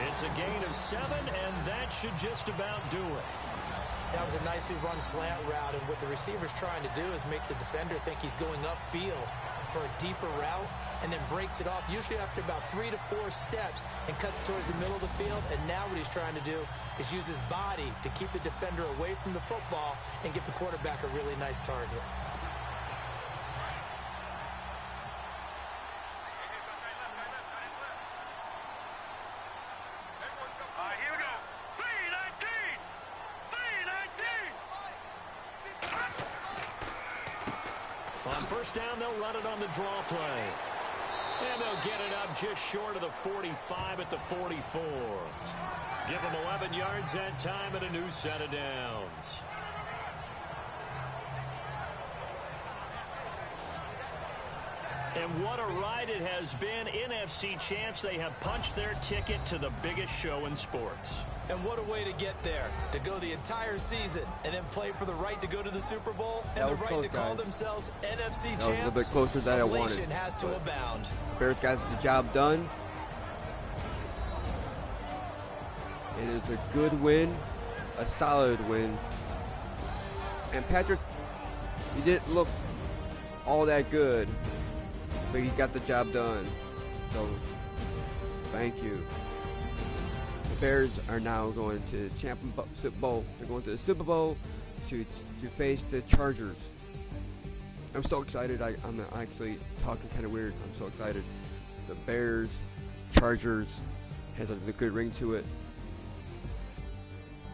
It's a gain of 7, and that should just about do it. That was a nicely run slant route, and what the receiver's trying to do is make the defender think he's going upfield for a deeper route, and then breaks it off, usually after about 3 to 4 steps, and cuts towards the middle of the field. And now what he's trying to do is use his body to keep the defender away from the football and give the quarterback a really nice target. All right, here we go. 319. 319. On 1st down, they'll run it on the draw play. And they'll get it up just short of the 45 at the 44. Give them 11 yards that time and a new set of downs. And what a ride it has been. NFC champs, they have punched their ticket to the biggest show in sports. And what a way to get there, to go the entire season and then play for the right to go to the Super Bowl and the right close, to call guys. themselves NFC champs. That was a little bit closer than I wanted. Elation has to abound. The Bears got the job done. It is a good win, a solid win. And Patrick, he didn't look all that good, but he got the job done. So, thank you. The Bears are now going to the Championship Bowl. They're going to the Super Bowl to face the Chargers. I'm so excited. I'm actually talking kind of weird. I'm so excited. The Bears, Chargers has a good ring to it.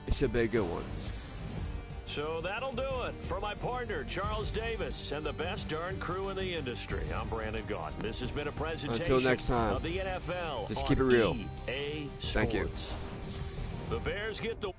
It should be a good one. So that'll do it. For my partner, Charles Davis, and the best darn crew in the industry, I'm Brandon Gaudin. This has been a presentation Until next time, of the NFL just on keep it real. EA Sports. Thank you. The Bears get the